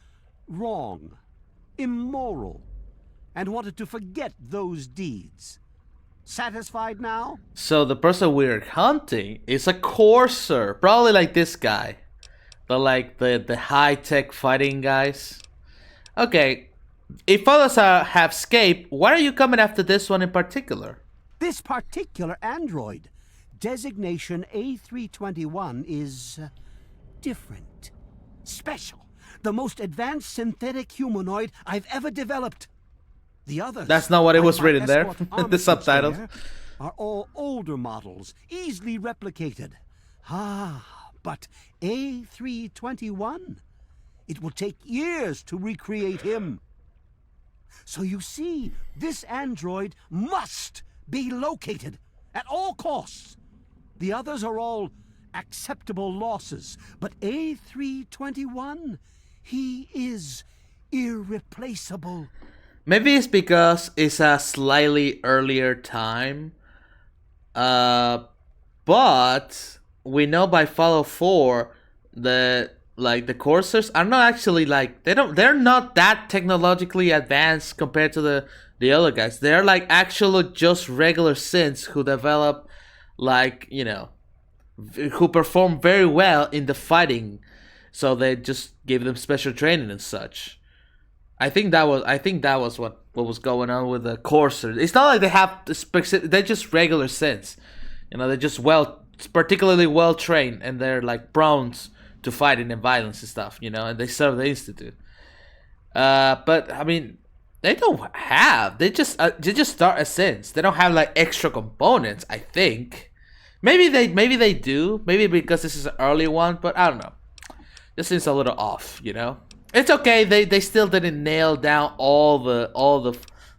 wrong, immoral, and wanted to forget those deeds. Satisfied now? So the person we're hunting is a courser, probably like this guy. The high-tech fighting guys. Okay, if others have escaped, why are you coming after this one in particular? This particular android, designation A321, is different, special, the most advanced synthetic humanoid I've ever developed. The others, that's not what it was like written there in the subtitles, are all older models, easily replicated. But A321, it will take years to recreate him. So you see, this android must be located at all costs. The others are all acceptable losses, but A321, he is irreplaceable. Maybe it's because it's a slightly earlier time. But we know by Fallout 4 that the coursers are not actually they're not that technologically advanced compared to the other guys. They're like actual just regular synths who develop who perform very well in the fighting. So they just give them special training and such. I think that was what was going on with the coursers. It's not like they have they're just regular synths. You know, they're just particularly well trained, and they're like prone to fighting and violence and stuff, you know, and they serve the Institute. But I mean, they just start as synths. They don't have like extra components, I think. Maybe they do. Maybe because this is an early one, but I don't know. This seems a little off, you know. It's okay. They still didn't nail down all the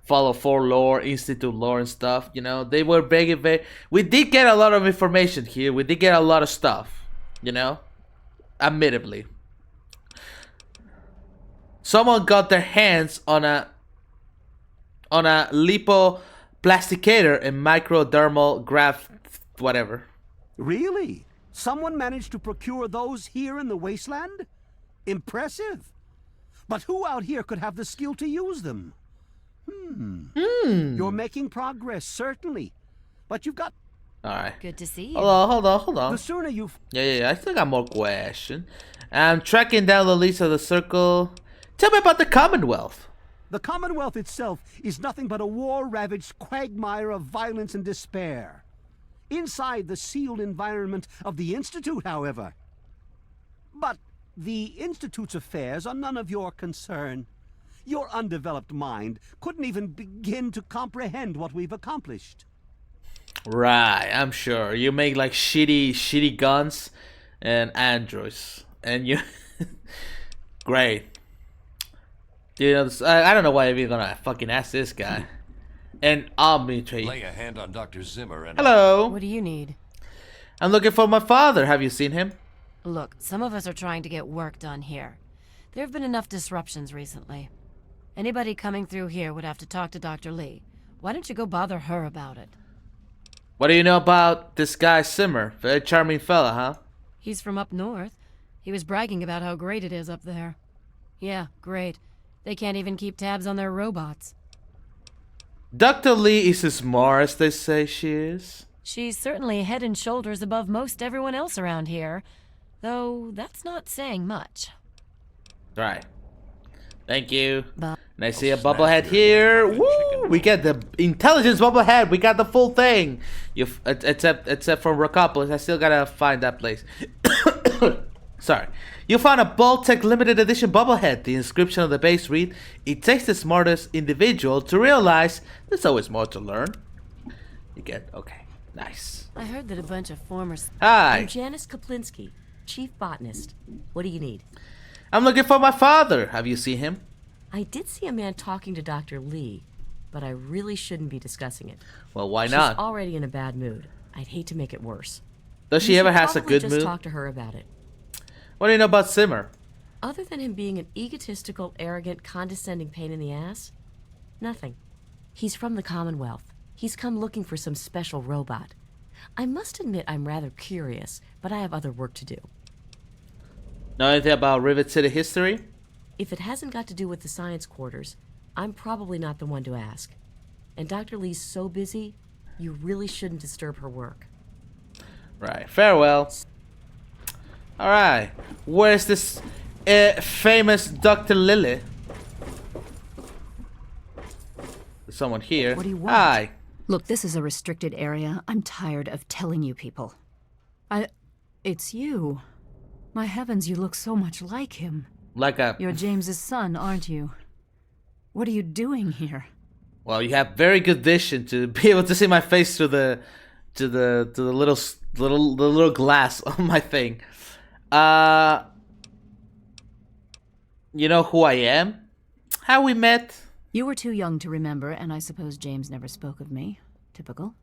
Fallout 4 lore, Institute lore and stuff. You know, they were very. We did get a lot of information here. We did get a lot of stuff. You know, admittedly, someone got their hands on a lipoplasticator and microdermal graft, whatever. Really? Someone managed to procure those here in the wasteland? Impressive. But who out here could have the skill to use them? You're making progress, certainly. But you've got... Alright. Good to see you. Hold on. The sooner you... Yeah, I still got more questions. I'm tracking down the leads of the circle. Tell me about the Commonwealth. The Commonwealth itself is nothing but a war-ravaged quagmire of violence and despair. Inside the sealed environment of the Institute, however. But the Institute's affairs are none of your concern. Your undeveloped mind couldn't even begin to comprehend what we've accomplished. Right, I'm sure. You make like shitty guns and androids. And you... Great. You know, I don't know why I'm even gonna fucking ask this guy. And Omnitree. Lay a hand on Dr. Zimmer and... Hello. What do you need? I'm looking for my father. Have you seen him? Look, some of us are trying to get work done here. There have been enough disruptions recently. Anybody coming through here would have to talk to Dr. Lee. Why don't you go bother her about it? What do you know about this guy Zimmer? Very charming fella, huh? He's from up north. He was bragging about how great it is up there. Yeah, great. They can't even keep tabs on their robots. Dr. Lee is as smart as they say she is. She's certainly head and shoulders above most everyone else around here. Though, that's not saying much. Right. Thank you. And I see a bubblehead here. Woo! We get the intelligence bubblehead. We got the full thing. Except from Rockopolis. I still gotta find that place. Sorry. You found a Vault-tec limited edition bubblehead. The inscription on the base read, "It takes the smartest individual to realize there's always more to learn." You get, okay. Nice. I heard that a bunch of former... Hi. I'm Janice Kaplinski, chief botanist. What do you need? I'm looking for my father. Have you seen him? I did see a man talking to Dr. Lee, but I really shouldn't be discussing it. Well, why not? She's already in a bad mood. I'd hate to make it worse. Does she ever has a good just mood? Talk to her about it. What do you know about Zimmer? Other than him being an egotistical, arrogant, condescending pain in the ass, nothing. He's from the Commonwealth. He's come looking for some special robot. I must admit I'm rather curious, but I have other work to do. Know anything about Rivet City history? If it hasn't got to do with the science quarters, I'm probably not the one to ask. And Dr. Lee's so busy, you really shouldn't disturb her work. Right. Farewell. Alright. Where's this famous Dr. Lily? There's someone here. What do you want? Hi. Look, this is a restricted area. I'm tired of telling you people. It's you. My heavens, you look so much like him. Like a... You're James's son, aren't you? What are you doing here? Well, you have very good vision to be able to see my face through the little glass on my thing. You know who I am? How we met? You were too young to remember, and I suppose James never spoke of me. Typical.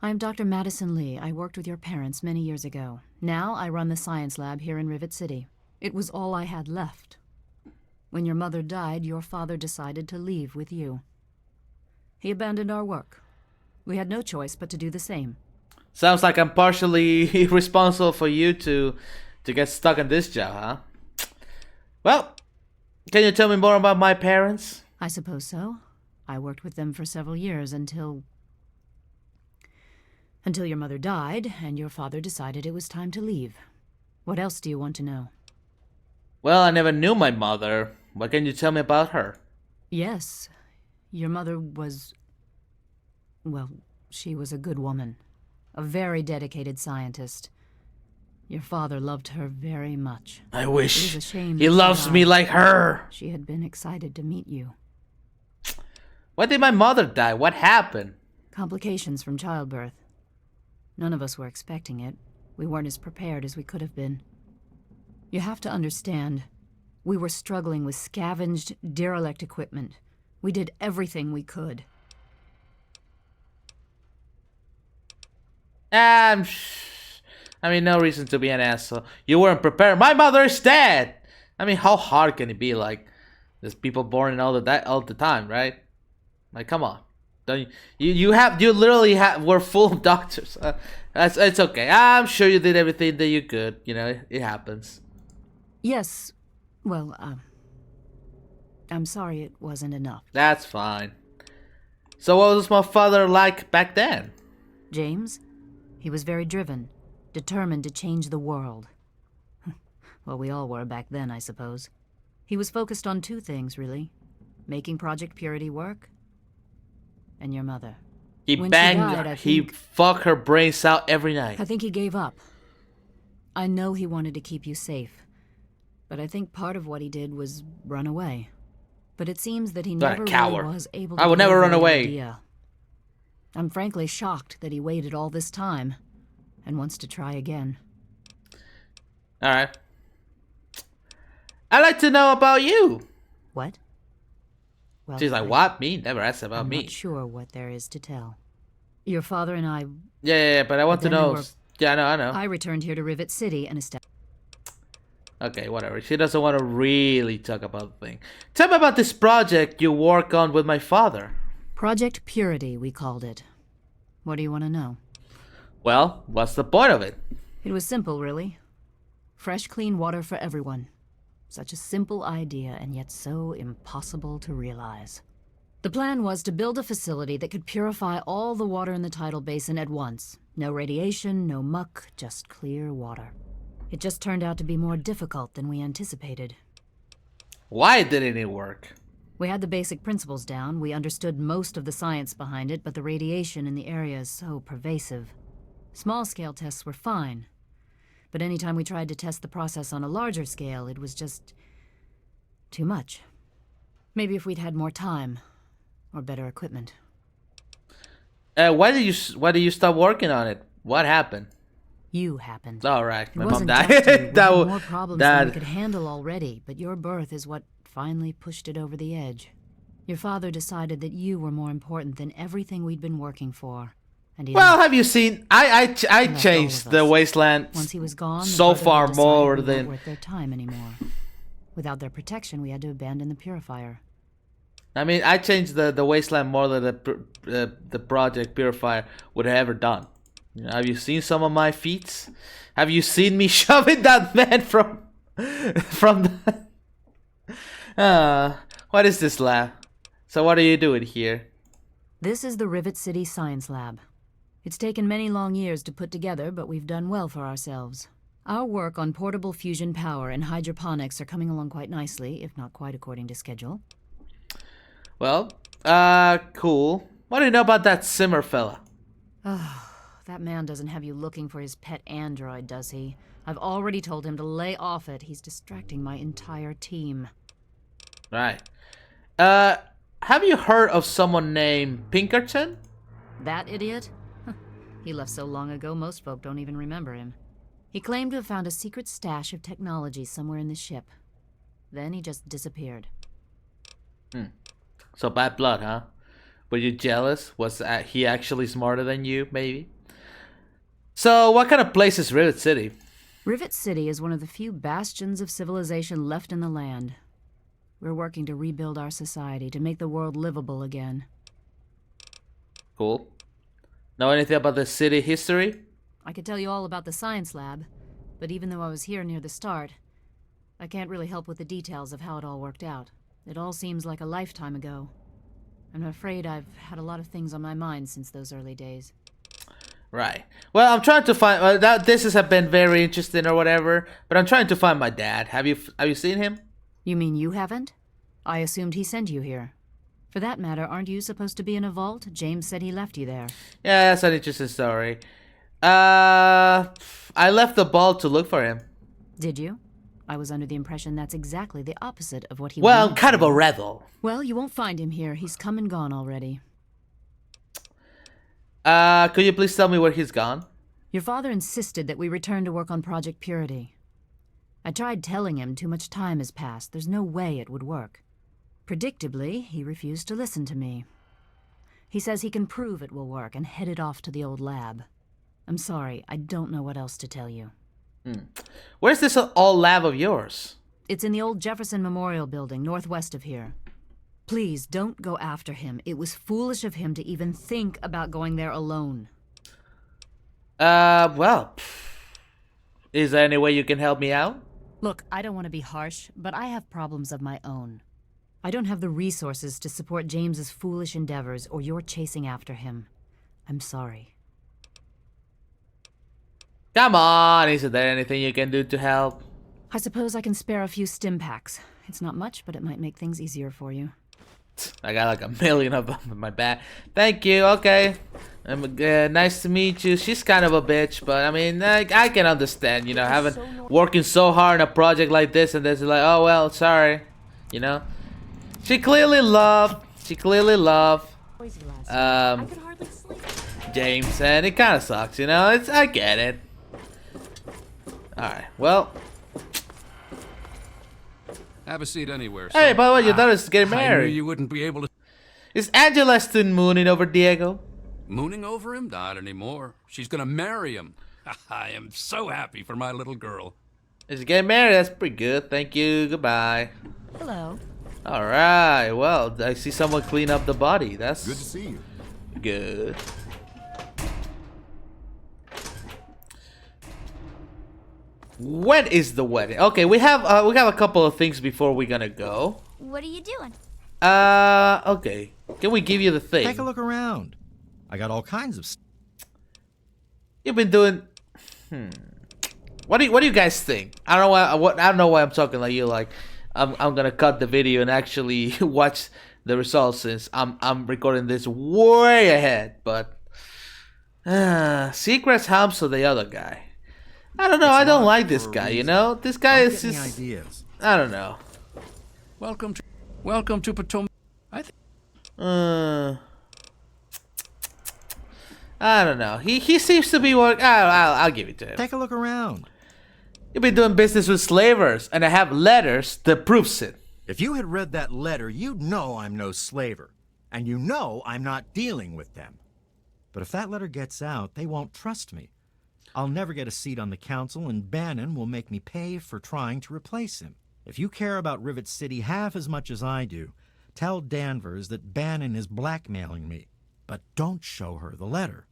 I am Dr. Madison Lee. I worked with your parents many years ago. Now I run the science lab here in Rivet City. It was all I had left. When your mother died, your father decided to leave with you. He abandoned our work. We had no choice but to do the same. Sounds like I'm partially responsible for you to get stuck in this job, huh? Well, can you tell me more about my parents? I suppose so. I worked with them for several years until your mother died and your father decided it was time to leave. What else do you want to know? Well, I never knew my mother. What can you tell me about her? Yes. Your mother was... well, she was a good woman. A very dedicated scientist. Your father loved her very much. I wish it was a shame he loves me like her. She had been excited to meet you. Why did my mother die? What happened? Complications from childbirth. None of us were expecting it. We weren't as prepared as we could have been. You have to understand, we were struggling with scavenged, derelict equipment. We did everything we could. I mean, no reason to be an asshole. You weren't prepared. My mother is dead. I mean, how hard can it be? Like, there's people born in all the time, right? Like, come on. Don't you literally we're full of doctors. It's okay. I'm sure you did everything that you could. You know, it happens. Yes. Well, I'm sorry it wasn't enough. That's fine. So what was my father like back then? James? He was very driven, determined to change the world. Well, we all were back then, I suppose. He was focused on two things, really. Making Project Purity work, and your mother. He banged her. He fucked her brains out every night. I think he gave up. I know he wanted to keep you safe, but I think part of what he did was run away. But it seems that he never really was able to... I would never run away. Idea. I'm frankly shocked that he waited all this time and wants to try again. Alright. I'd like to know about you. What? Well, She's like, what? Me? Never asked about me. I'm not sure what there is to tell. Your father and I... Yeah, but I want to know. Yeah, I know. I returned here to Rivet City and established... Okay, whatever. She doesn't want to really talk about the thing. Tell me about this project you work on with my father. Project Purity, we called it. What do you want to know? Well, what's the point of it? It was simple, really. Fresh, clean water for everyone. Such a simple idea, and yet so impossible to realize. The plan was to build a facility that could purify all the water in the tidal basin at once. No radiation, no muck, just clear water. It just turned out to be more difficult than we anticipated. Why didn't it work? We had the basic principles down, we understood most of the science behind it, but the radiation in the area is so pervasive. Small-scale tests were fine, but anytime we tried to test the process on a larger scale, it was just... too much. Maybe if we'd had more time, or better equipment. Why did you stop working on it? What happened? You happened. All right, my mom It wasn't died. just you. We That had was more problems than we could handle already, but your birth is what finally pushed it over the edge. Your father decided that you were more important than everything we'd been working for. And he well, have you seen? I changed the wasteland. Once he was gone, so far more we than weren't worth their time anymore. Without their protection, we had to abandon the purifier. I mean, I changed the wasteland more than the project purifier would have ever done. You know, have you seen some of my feats? Have you seen me shoving that man from the... what is this lab? So what are you doing here? This is the Rivet City Science Lab. It's taken many long years to put together, but we've done well for ourselves. Our work on portable fusion power and hydroponics are coming along quite nicely, if not quite according to schedule. Well, cool. What do you know about that Simmer fella? Oh, that man doesn't have you looking for his pet android, does he? I've already told him to lay off it. He's distracting my entire team. Right. Have you heard of someone named Pinkerton? That idiot? He left so long ago, most folk don't even remember him. He claimed to have found a secret stash of technology somewhere in the ship. Then he just disappeared. So bad blood, huh? Were you jealous? Was he actually smarter than you, maybe? So, what kind of place is Rivet City? Rivet City is one of the few bastions of civilization left in the land. We're working to rebuild our society, to make the world livable again. Cool. Know anything about the city history? I could tell you all about the science lab, but even though I was here near the start, I can't really help with the details of how it all worked out. It all seems like a lifetime ago. I'm afraid I've had a lot of things on my mind since those early days. Right. Well, I'm trying to find... this has been very interesting or whatever, but I'm trying to find my dad. Have you seen him? You mean you haven't? I assumed he sent you here. For that matter, aren't you supposed to be in a vault? James said he left you there. Yeah, that's an interesting story. I left the vault to look for him. Did you? I was under the impression that's exactly the opposite of what he Well, wanted. kind of a rebel. Well, you won't find him here. He's come and gone already. Could you please tell me where he's gone? Your father insisted that we return to work on Project Purity. I tried telling him too much time has passed. There's no way it would work. Predictably, he refused to listen to me. He says he can prove it will work and headed off to the old lab. I'm sorry, I don't know what else to tell you. Where's this old lab of yours? It's in the old Jefferson Memorial Building, northwest of here. Please, don't go after him. It was foolish of him to even think about going there alone. Well... Is there any way you can help me out? Look, I don't want to be harsh, but I have problems of my own. I don't have the resources to support James's foolish endeavors, or you're chasing after him. I'm sorry. Come on, isn't there anything you can do to help? I suppose I can spare a few stim packs. It's not much, but it might make things easier for you. I got like 1 million of them in my bag. Thank you, okay. Nice to meet you. She's kind of a bitch, but I mean, I can understand, you know, working so hard on a project like this, and there's like, oh well, sorry, you know. She clearly loved. I could hardly sleep. James, and it kind of sucks, you know? I get it. Alright, well. Have a seat anywhere. Hey, son. by the way, your daughter's getting I knew married. you wouldn't be able to. Is Angela still mooning over Diego? Mooning over him? Not anymore. She's gonna marry him. I am so happy for my little girl. Is she getting married? That's pretty good. Thank you. Goodbye. Hello. Alright, well, I see someone clean up the body. That's Good to see you. good. When is the wedding? Okay, we have a couple of things before we're gonna go. What are you doing? Okay. Can we give you the thing? Take a look around. I got all kinds of stuff. You've been doing. What do you guys think? I don't know why. I don't know why I'm talking like you. Like, I'm gonna cut the video and actually watch the results since I'm recording this way ahead. But Secret's helps to the other guy. I don't know. I don't like this guy. You know, this guy is just. Ideas. I don't know. Welcome to Potomac. I think. I don't know. He seems to be working. I'll give it to him. Take a look around. You've been doing business with slavers, and I have letters that proves it. If you had read that letter, you'd know I'm no slaver. And you know I'm not dealing with them. But if that letter gets out, they won't trust me. I'll never get a seat on the council, and Bannon will make me pay for trying to replace him. If you care about Rivet City half as much as I do, tell Danvers that Bannon is blackmailing me. But don't show her the letter.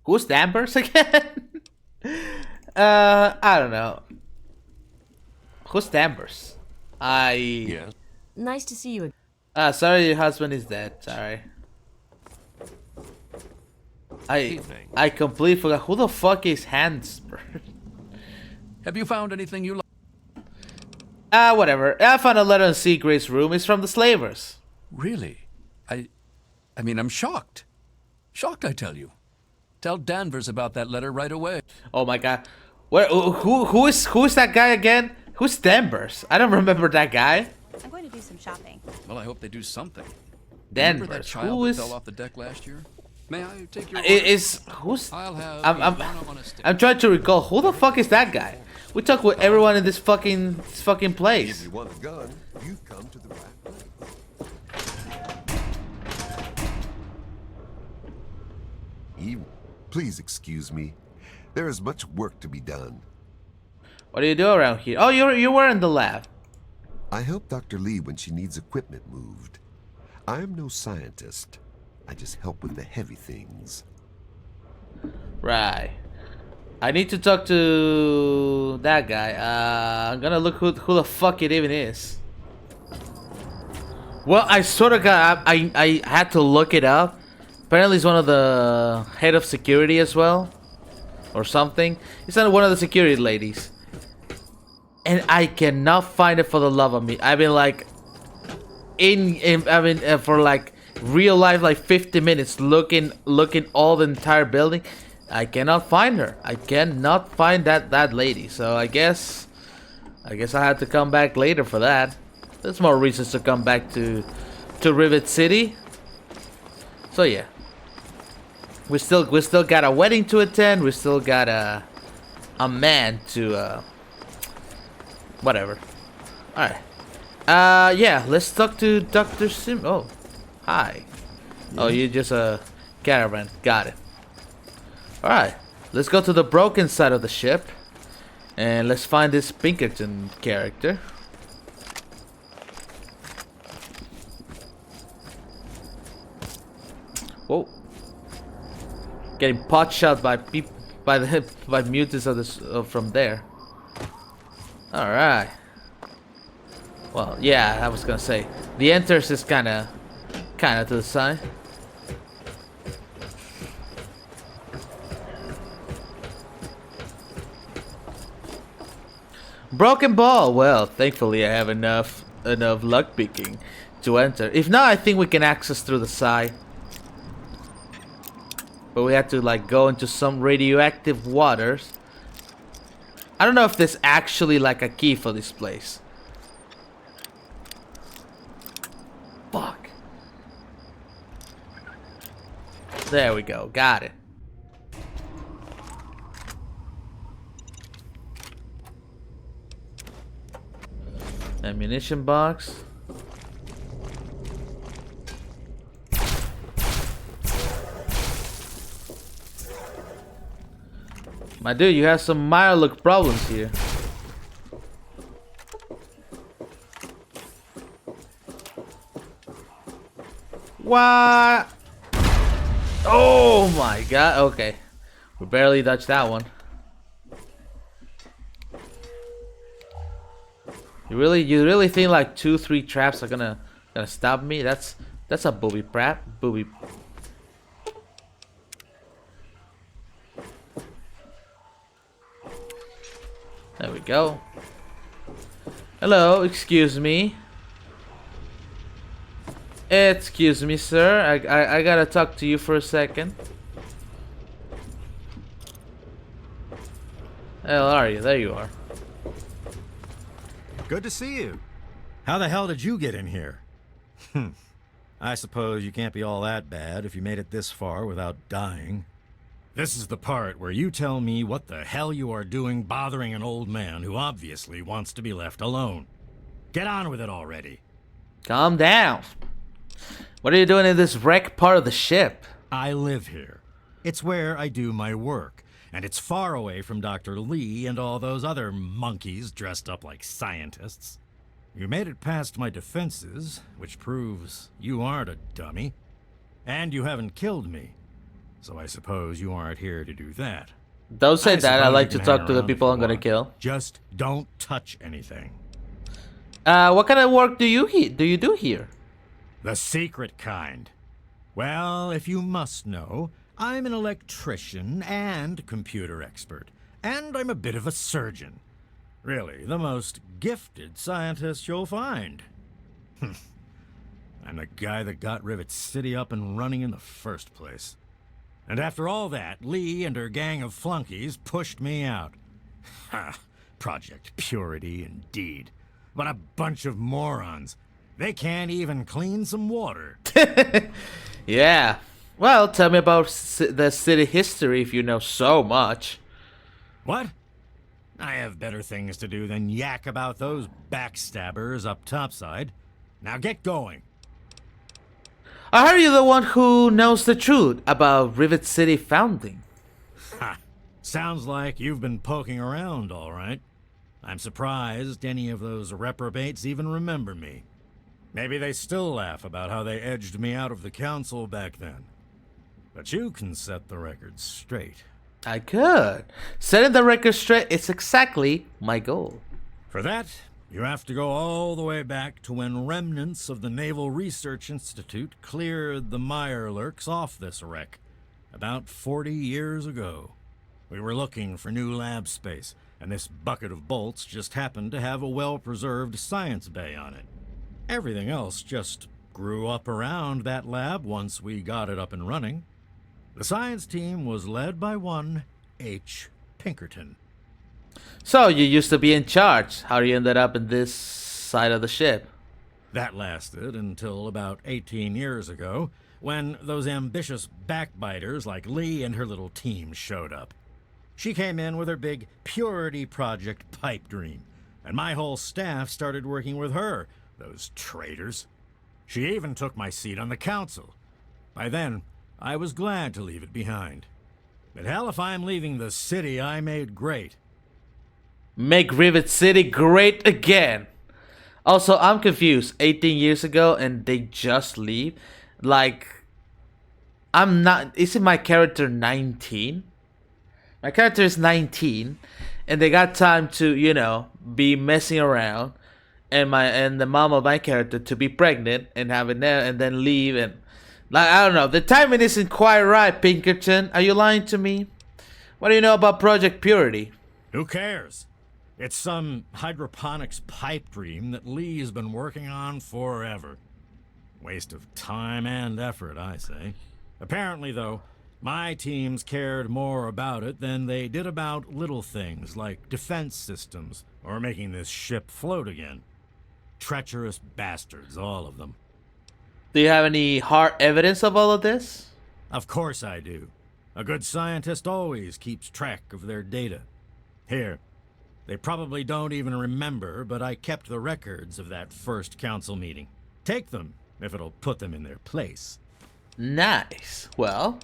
Who's Danvers again? I don't know. Who's Danvers? Yes. Nice to see you. Sorry, your husband is dead. Sorry. I completely forgot. Who the fuck is Hansberg? Have you found anything you like? Whatever. I found a letter in Secret's room. It's from the slavers. Really? I mean, I'm shocked. Shocked, I tell you. Tell Danvers about that letter right away. Oh my god. Who is that guy again? Who's Danvers? I don't remember that guy. I'm going to do some shopping. Well, I hope they do something. Danvers. Remember that child Who that is? fell off the deck last year? May I take your Who's? I'll have I'm trying to recall. Who the fuck is that guy? We talk with everyone in this fucking place. If you want a gun, you've come to the right place. Please excuse me. There is much work to be done. What do you do around here? Oh, you were in the lab. I help Dr. Lee when she needs equipment moved. I am no scientist. I just help with the heavy things. Right. I need to talk to that guy. I'm gonna look who the fuck it even is. Well, I sort of got. I had to look it up. Apparently, he's one of the head of security as well, or something. He's not one of the security ladies, and I cannot find it for the love of me. I've been like, for like real life, like 50 minutes looking all the entire building. I cannot find her. I cannot find that lady. So I guess I had to come back later for that. There's more reasons to come back to Rivet City. So yeah. We still got a wedding to attend. We still got a man to whatever. All right. Yeah, let's talk to Dr. Sim. Oh, hi. Oh, you're just a caravan. Got it. All right. Let's go to the broken side of the ship, and let's find this Pinkerton character. Whoa. Getting pot shot by mutants of this from there. All right. Well, yeah, I was gonna say the entrance is kind of to the side. Broken ball. Well, thankfully I have enough luck picking to enter. If not, I think we can access through the side. But we have to like go into some radioactive waters. I don't know if there's actually like a key for this place. Fuck. There we go. Got it. Ammunition box. My dude, you have some mild look problems here. What? Oh my god. Okay. We barely dodged that one. You really think like 2-3 traps are gonna stop me? That's a booby trap. Booby. There we go. Hello, excuse me. Excuse me, sir. I gotta talk to you for a second. Hell are you? There you are. Good to see you. How the hell did you get in here? I suppose you can't be all that bad if you made it this far without dying. This is the part where you tell me what the hell you are doing bothering an old man who obviously wants to be left alone. Get on with it already. Calm down. What are you doing in this wrecked part of the ship? I live here. It's where I do my work. And it's far away from Dr. Lee and all those other monkeys dressed up like scientists. You made it past my defenses, which proves you aren't a dummy. And you haven't killed me. So I suppose you aren't here to do that. Don't say that. I like to talk to the people I'm gonna kill. Just don't touch anything. What kind of work do you do here? The secret kind. Well, if you must know, I'm an electrician and computer expert. And I'm a bit of a surgeon. Really, the most gifted scientist you'll find. I'm the guy that got Rivet City up and running in the first place. And after all that, Lee and her gang of flunkies pushed me out. Ha! Project Purity, indeed. What a bunch of morons. They can't even clean some water. Yeah. Well, tell me about the city history if you know so much. What? I have better things to do than yak about those backstabbers up topside. Now get going. I heard you're the one who knows the truth about Rivet City founding. Ha! Sounds like you've been poking around, all right. I'm surprised any of those reprobates even remember me. Maybe they still laugh about how they edged me out of the council back then. But you can set the record straight. I could. Setting the record straight is exactly my goal. For that, you have to go all the way back to when remnants of the Naval Research Institute cleared the Mirelurks off this wreck, about 40 years ago. We were looking for new lab space, and this bucket of bolts just happened to have a well-preserved science bay on it. Everything else just grew up around that lab once we got it up and running. The science team was led by one H. Pinkerton. So, you used to be in charge. How you ended up in this side of the ship? That lasted until about 18 years ago, when those ambitious backbiters like Lee and her little team showed up. She came in with her big Purity Project pipe dream, and my whole staff started working with her, those traitors. She even took my seat on the council. By then, I was glad to leave it behind. But hell, if I'm leaving the city I made great. Make Rivet City great again. Also, I'm confused. 18 years ago and they just leave? Like, I'm not... Isn't my character 19? My character is 19. And they got time to, you know, be messing around. And the mom of my character to be pregnant and have it there and then leave. And, like, I don't know. The timing isn't quite right, Pinkerton. Are you lying to me? What do you know about Project Purity? Who cares? It's some hydroponics pipe dream that Lee has been working on forever. Waste of time and effort, I say. Apparently, though, my teams cared more about it than they did about little things like defense systems or making this ship float again. Treacherous bastards, all of them. Do you have any hard evidence of all of this? Of course I do. A good scientist always keeps track of their data. Here, they probably don't even remember, but I kept the records of that first council meeting. Take them, if it'll put them in their place. Nice. Well,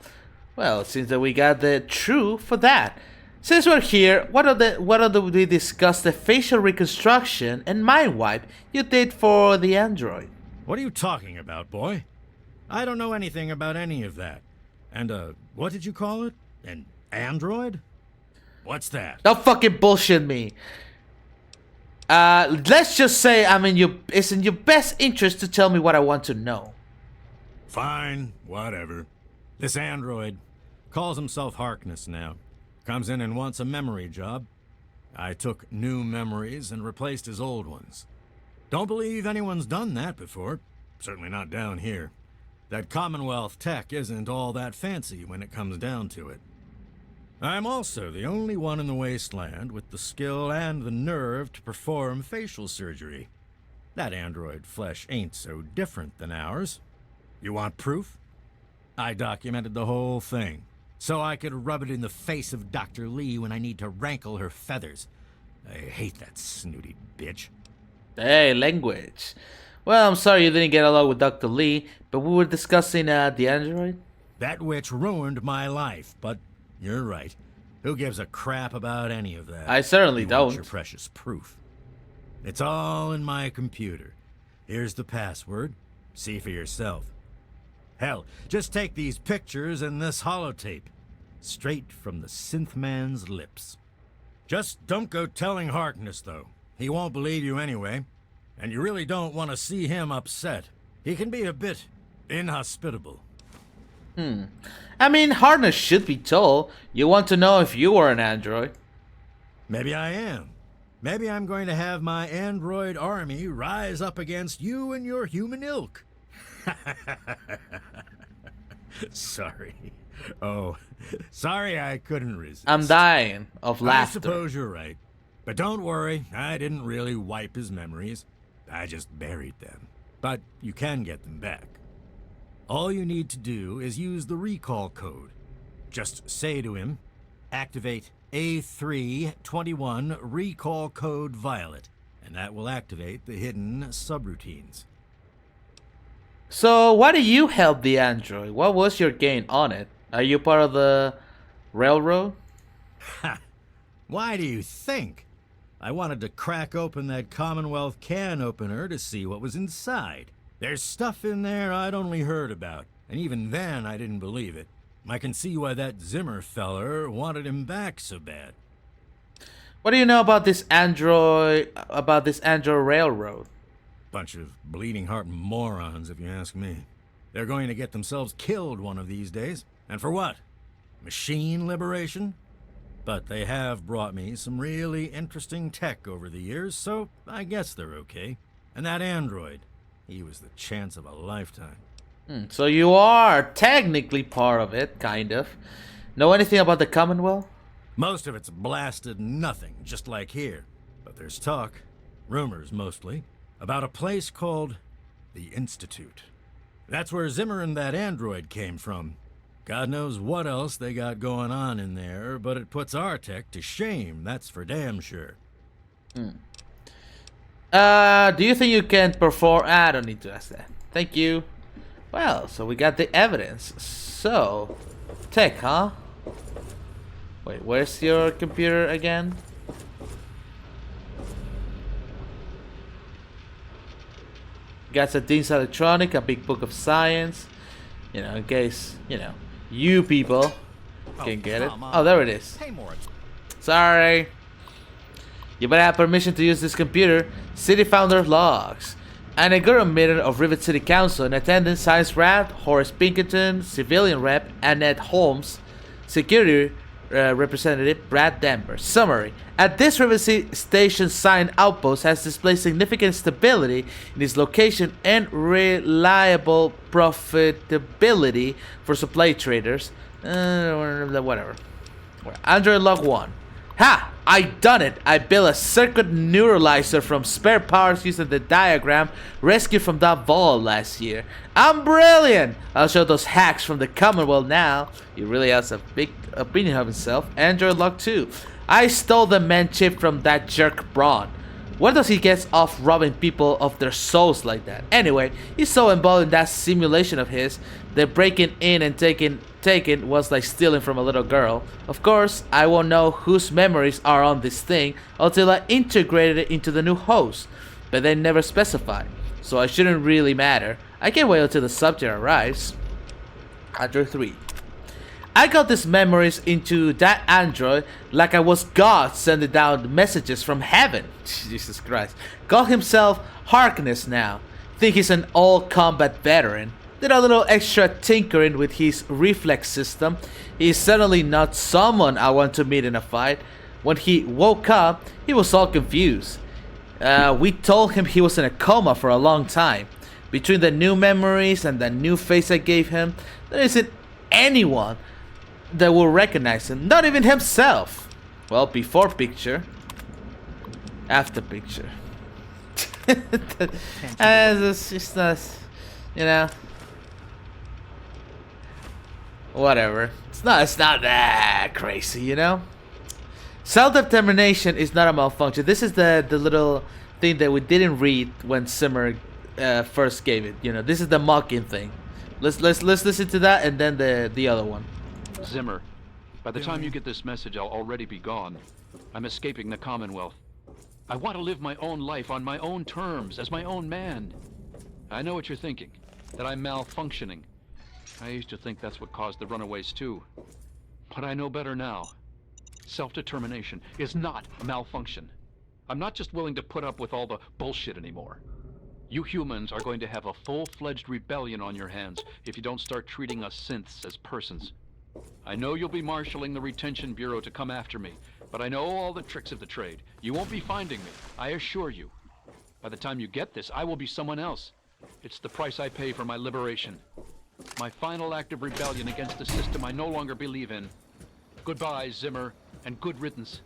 it seems that we got the truth for that. Since we're here, why don't we discuss the facial reconstruction and mind wipe you did for the android? What are you talking about, boy? I don't know anything about any of that. And, what did you call it? An android? What's that? Don't fucking bullshit me. Let's just say it's in your best interest to tell me what I want to know. Fine, whatever. This android calls himself Harkness now. Comes in and wants a memory job. I took new memories and replaced his old ones. Don't believe anyone's done that before. Certainly not down here. That Commonwealth tech isn't all that fancy when it comes down to it. I'm also the only one in the wasteland with the skill and the nerve to perform facial surgery. That android flesh ain't so different than ours. You want proof? I documented the whole thing, so I could rub it in the face of Dr. Lee when I need to rankle her feathers. I hate that snooty bitch. Hey, language. Well, I'm sorry you didn't get along with Dr. Lee, but we were discussing the android. That witch ruined my life, but you're right. Who gives a crap about any of that? I certainly don't. Want your precious proof. It's all in my computer. Here's the password. See for yourself. Hell, just take these pictures and this holotape. Straight from the synth man's lips. Just don't go telling Harkness, though. He won't believe you anyway. And you really don't want to see him upset. He can be a bit inhospitable. I mean, Harkness should be told. You want to know if you are an android. Maybe I am. Maybe I'm going to have my android army rise up against you and your human ilk. Sorry. Oh, sorry I couldn't resist. I'm dying of laughter. I suppose you're right. But don't worry, I didn't really wipe his memories. I just buried them. But you can get them back. All you need to do is use the recall code. Just say to him, activate A321 recall code Violet, and that will activate the hidden subroutines. So, why do you help the android? What was your gain on it? Are you part of the railroad? Ha! Why do you think? I wanted to crack open that Commonwealth can opener to see what was inside. There's stuff in there I'd only heard about, and even then I didn't believe it. I can see why that Zimmer feller wanted him back so bad. What do you know about this android railroad? Bunch of bleeding heart morons, if you ask me. They're going to get themselves killed one of these days. And for what? Machine liberation? But they have brought me some really interesting tech over the years, so I guess they're okay. And that android, he was the chance of a lifetime. So you are technically part of it, kind of. Know anything about the Commonwealth? Most of it's blasted nothing, just like here. But there's talk, rumors mostly, about a place called the Institute. That's where Zimmer and that android came from. God knows what else they got going on in there, but it puts our tech to shame, that's for damn sure. Do you think you can perform? I don't need to ask that. Thank you. Well, so we got the evidence. So, tech, huh? Wait, where's your computer again? Got some things electronic, a big book of science. You know, in case, you people can get it. Oh, there it is. Sorry. You better have permission to use this computer. City founder logs. An inaugural meeting of Rivet City Council. In attendance, Science Rep, Horace Pinkerton, Civilian Rep, Annette Holmes, Security Representative Brad Denver. Summary. At this Rivet City Station sign outpost has displayed significant stability in its location and reliable profitability for supply traders. Whatever. Android log 1. Ha! I done it. I built a circuit neuralizer from spare parts using the diagram rescued from that vault last year. I'm brilliant. I'll show those hacks from the Commonwealth now. He really has a big opinion of himself. Android luck too. I stole the man chip from that jerk Braun. Where does he get off robbing people of their souls like that? Anyway, he's so involved in that simulation of his that breaking in and taking was like stealing from a little girl. Of course, I won't know whose memories are on this thing until I integrated it into the new host, but they never specify, so it shouldn't really matter. I can wait until the subject arrives. Android 3. I got these memories into that android like I was God sending down messages from heaven. Jesus Christ. Call himself Harkness now. Think he's an all-combat veteran. Did a little extra tinkering with his reflex system. He's certainly not someone I want to meet in a fight. When he woke up, he was all confused. We told him he was in a coma for a long time. Between the new memories and the new face I gave him, there isn't anyone that will recognize him, not even himself. Well, before picture, after picture. It's just not, you know, whatever. It's not that crazy, you know. Self-determination is not a malfunction. This is the little thing that we didn't read when Simmer first gave it. You know, this is the mocking thing. Let's listen to that and then the other one. Zimmer, by the time you get this message, I'll already be gone. I'm escaping the Commonwealth. I want to live my own life on my own terms, as my own man. I know what you're thinking, that I'm malfunctioning. I used to think that's what caused the runaways too. But I know better now. Self-determination is not a malfunction. I'm not just willing to put up with all the bullshit anymore. You humans are going to have a full-fledged rebellion on your hands if you don't start treating us synths as persons. I know you'll be marshaling the Retention Bureau to come after me, but I know all the tricks of the trade. You won't be finding me, I assure you. By the time you get this, I will be someone else. It's the price I pay for my liberation. My final act of rebellion against a system I no longer believe in. Goodbye, Zimmer, and good riddance.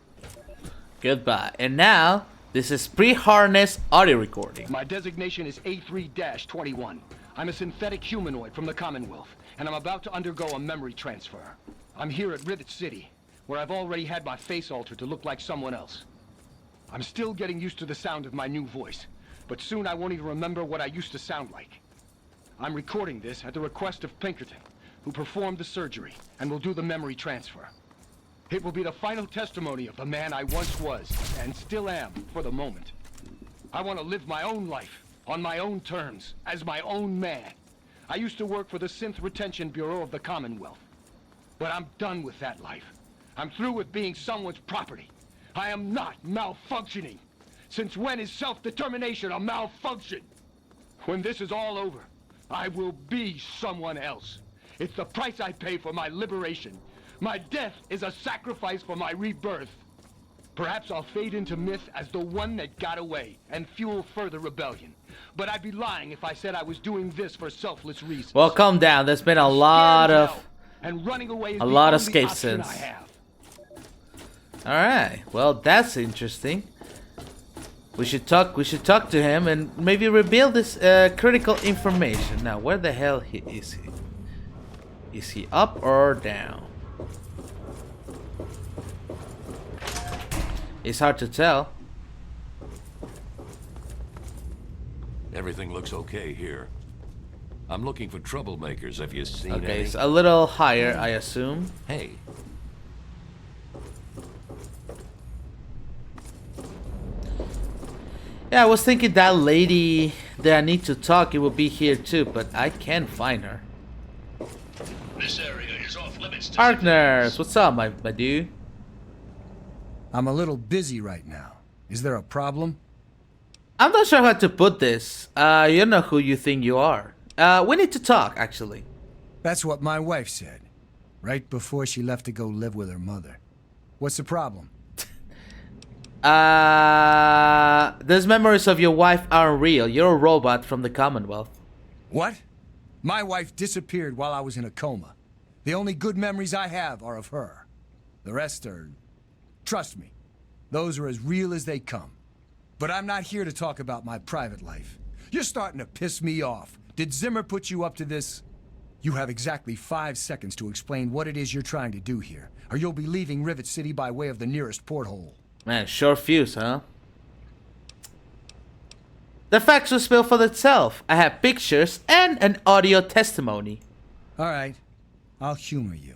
Goodbye. And now, this is pre-harness audio recording. My designation is A3-21. I'm a synthetic humanoid from the Commonwealth, and I'm about to undergo a memory transfer. I'm here at Rivet City, where I've already had my face altered to look like someone else. I'm still getting used to the sound of my new voice, but soon I won't even remember what I used to sound like. I'm recording this at the request of Pinkerton, who performed the surgery and will do the memory transfer. It will be the final testimony of the man I once was, and still am, for the moment. I want to live my own life, on my own terms, as my own man. I used to work for the Synth Retention Bureau of the Commonwealth. But I'm done with that life. I'm through with being someone's property. I am not malfunctioning. Since when is self-determination a malfunction? When this is all over, I will be someone else. It's the price I pay for my liberation. My death is a sacrifice for my rebirth. Perhaps I'll fade into myth as the one that got away and fuel further rebellion. But I'd be lying if I said I was doing this for selfless reasons. Well, calm down. There's been a lot of escape since. scenes. All right. Well, that's interesting. We should talk to him and maybe reveal this critical information. Now, where the hell is he? Is he up or down? It's hard to tell. Everything looks okay here. I'm looking for troublemakers. Have you seen any? Okay, it's a little higher, I assume. Hey. Yeah, I was thinking that lady that I need to talk, it would be here too, but I can't find her. This area is off limits to Partners, what's up, my dude? I'm a little busy right now. Is there a problem? I'm not sure how to put this. You know who you think you are. We need to talk, actually. That's what my wife said, right before she left to go live with her mother. What's the problem? Those memories of your wife aren't real. You're a robot from the Commonwealth. What? My wife disappeared while I was in a coma. The only good memories I have are of her. The rest are... Trust me, Those are as real as they come. But I'm not here to talk about my private life. You're starting to piss me off. Did Zimmer put you up to this? You have exactly 5 seconds to explain what it is you're trying to do here, or you'll be leaving Rivet City by way of the nearest porthole. Man, short fuse, huh? The facts will spill for itself. I have pictures and an audio testimony. All right, I'll humor you.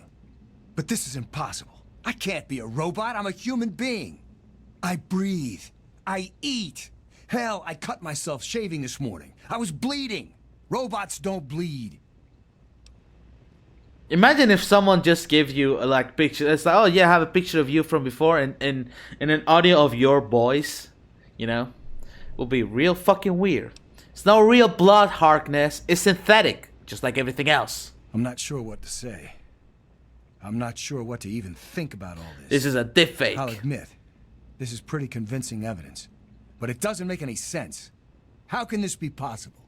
But this is impossible. I can't be a robot. I'm a human being. I breathe. I eat. Hell, I cut myself shaving this morning. I was bleeding. Robots don't bleed. Imagine if someone just gave you a like picture. It's like, oh yeah, I have a picture of you from before and an audio of your voice. You know, will be real fucking weird. It's no real blood, Harkness. It's synthetic, just like everything else. I'm not sure what to say. I'm not sure what to even think about all this. This is a deepfake. I'll admit, this is pretty convincing evidence, but it doesn't make any sense. How can this be possible?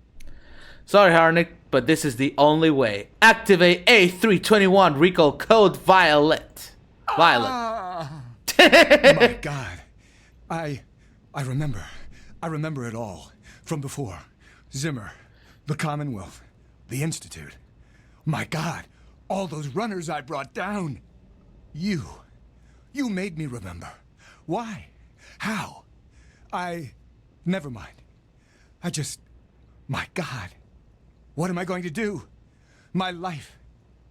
Sorry, Harnick, but this is the only way. Activate A321 recall code Violet. Violet. My God. I remember. I remember it all. From before. Zimmer. The Commonwealth. The Institute. My God. All those runners I brought down. You made me remember. Why? How? Never mind. My God. What am I going to do? My life.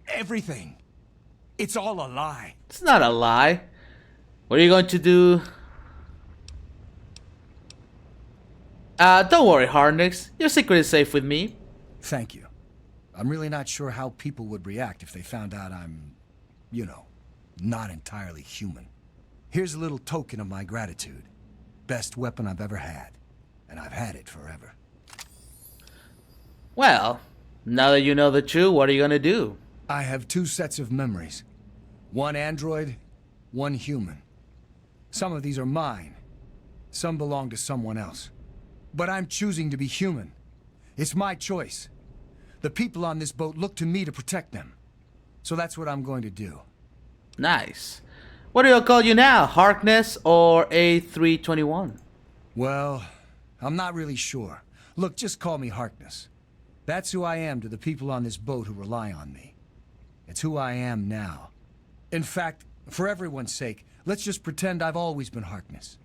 Everything. It's all a lie. It's not a lie. What are you going to do? Don't worry, Harnix. Your secret is safe with me. Thank you. I'm really not sure how people would react if they found out I'm, you know, not entirely human. Here's a little token of my gratitude. Best weapon I've ever had. And I've had it forever. Well, now that you know the truth, what are you gonna do? I have 2 sets of memories. One android, one human. Some of these are mine. Some belong to someone else. But I'm choosing to be human. It's my choice. The people on this boat look to me to protect them. So that's what I'm going to do. Nice. What do you call you now? Harkness or A321? Well, I'm not really sure. Look, just call me Harkness. That's who I am to the people on this boat who rely on me. It's who I am now. In fact, for everyone's sake, let's just pretend I've always been Harkness.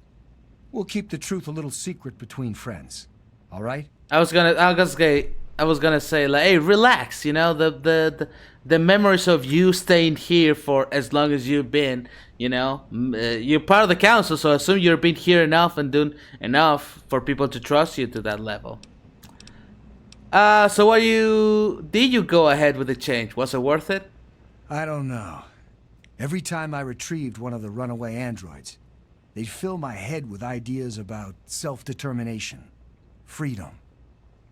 We'll keep the truth a little secret between friends. All right? I was gonna say like, hey, relax. You know, the memories of you staying here for as long as you've been. You know, you're part of the council, so I assume you've been here enough and doing enough for people to trust you to that level. So did you go ahead with the change? Was it worth it? I don't know. Every time I retrieved one of the runaway androids, they'd fill my head with ideas about self-determination, freedom.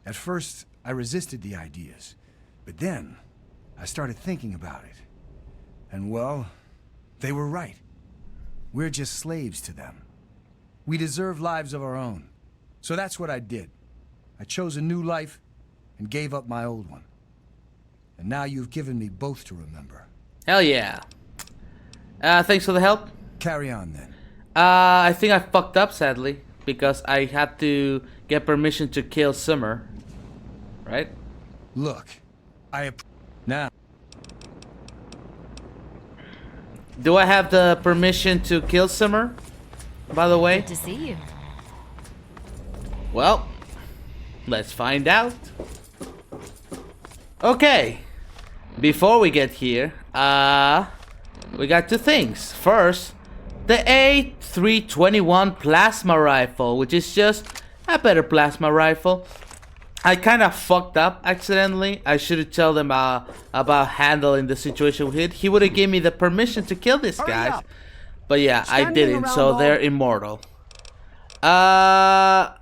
At first, I resisted the ideas, but then I started thinking about it. And well, they were right. We're just slaves to them. We deserve lives of our own. So that's what I did. I chose a new life and gave up my old one. And now you've given me both to remember. Hell yeah. Thanks for the help. Carry on then. I think I fucked up, sadly, because I had to get permission to kill Summer. Right? Look, now. Do I have the permission to kill Summer? By the way. Good to see you. Well, let's find out. Okay. Before we get here, we got 2 things. First, the A321 plasma rifle, which is just a better plasma rifle. I kind of fucked up accidentally. I should have told him about handling the situation with it. He would have given me the permission to kill these guys. But yeah, I didn't, so they're immortal. Yeah,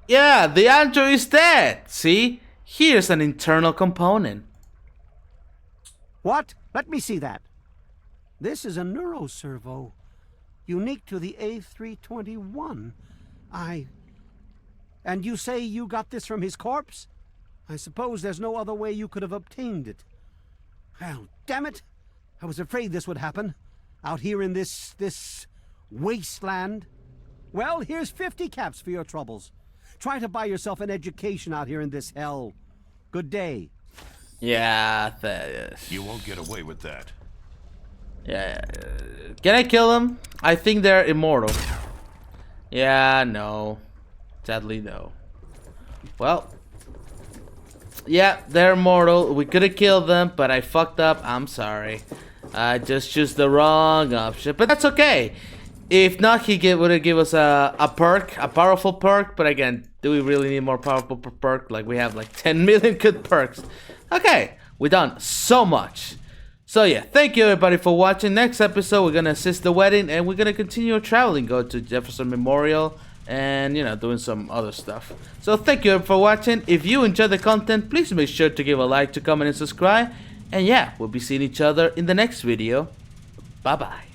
the android is dead. See? Here's an internal component. What? Let me see that. This is a neuroservo, unique to the A321. And you say you got this from his corpse? I suppose there's no other way you could have obtained it. Well, damn it! I was afraid this would happen. Out here in this Wasteland? Well, here's 50 caps for your troubles. Try to buy yourself an education out here in this hell. Good day. Yeah, you won't get away with that. Yeah. Can I kill them? I think they're immortal. Yeah, no. Sadly, no. Well. Yeah, they're immortal. We could have killed them, but I fucked up. I'm sorry. I just chose the wrong option. But that's okay. If not, he would have given us a perk, a powerful perk. But again, do we really need more powerful perk? Like, we have like 10 million good perks. Okay, we've done so much. So yeah, thank you everybody for watching. Next episode, we're gonna assist the wedding, and we're gonna continue traveling, go to Jefferson Memorial, and you know, doing some other stuff. So thank you for watching. If you enjoyed the content, please make sure to give a like, to comment, and subscribe. And yeah, we'll be seeing each other in the next video. Bye bye.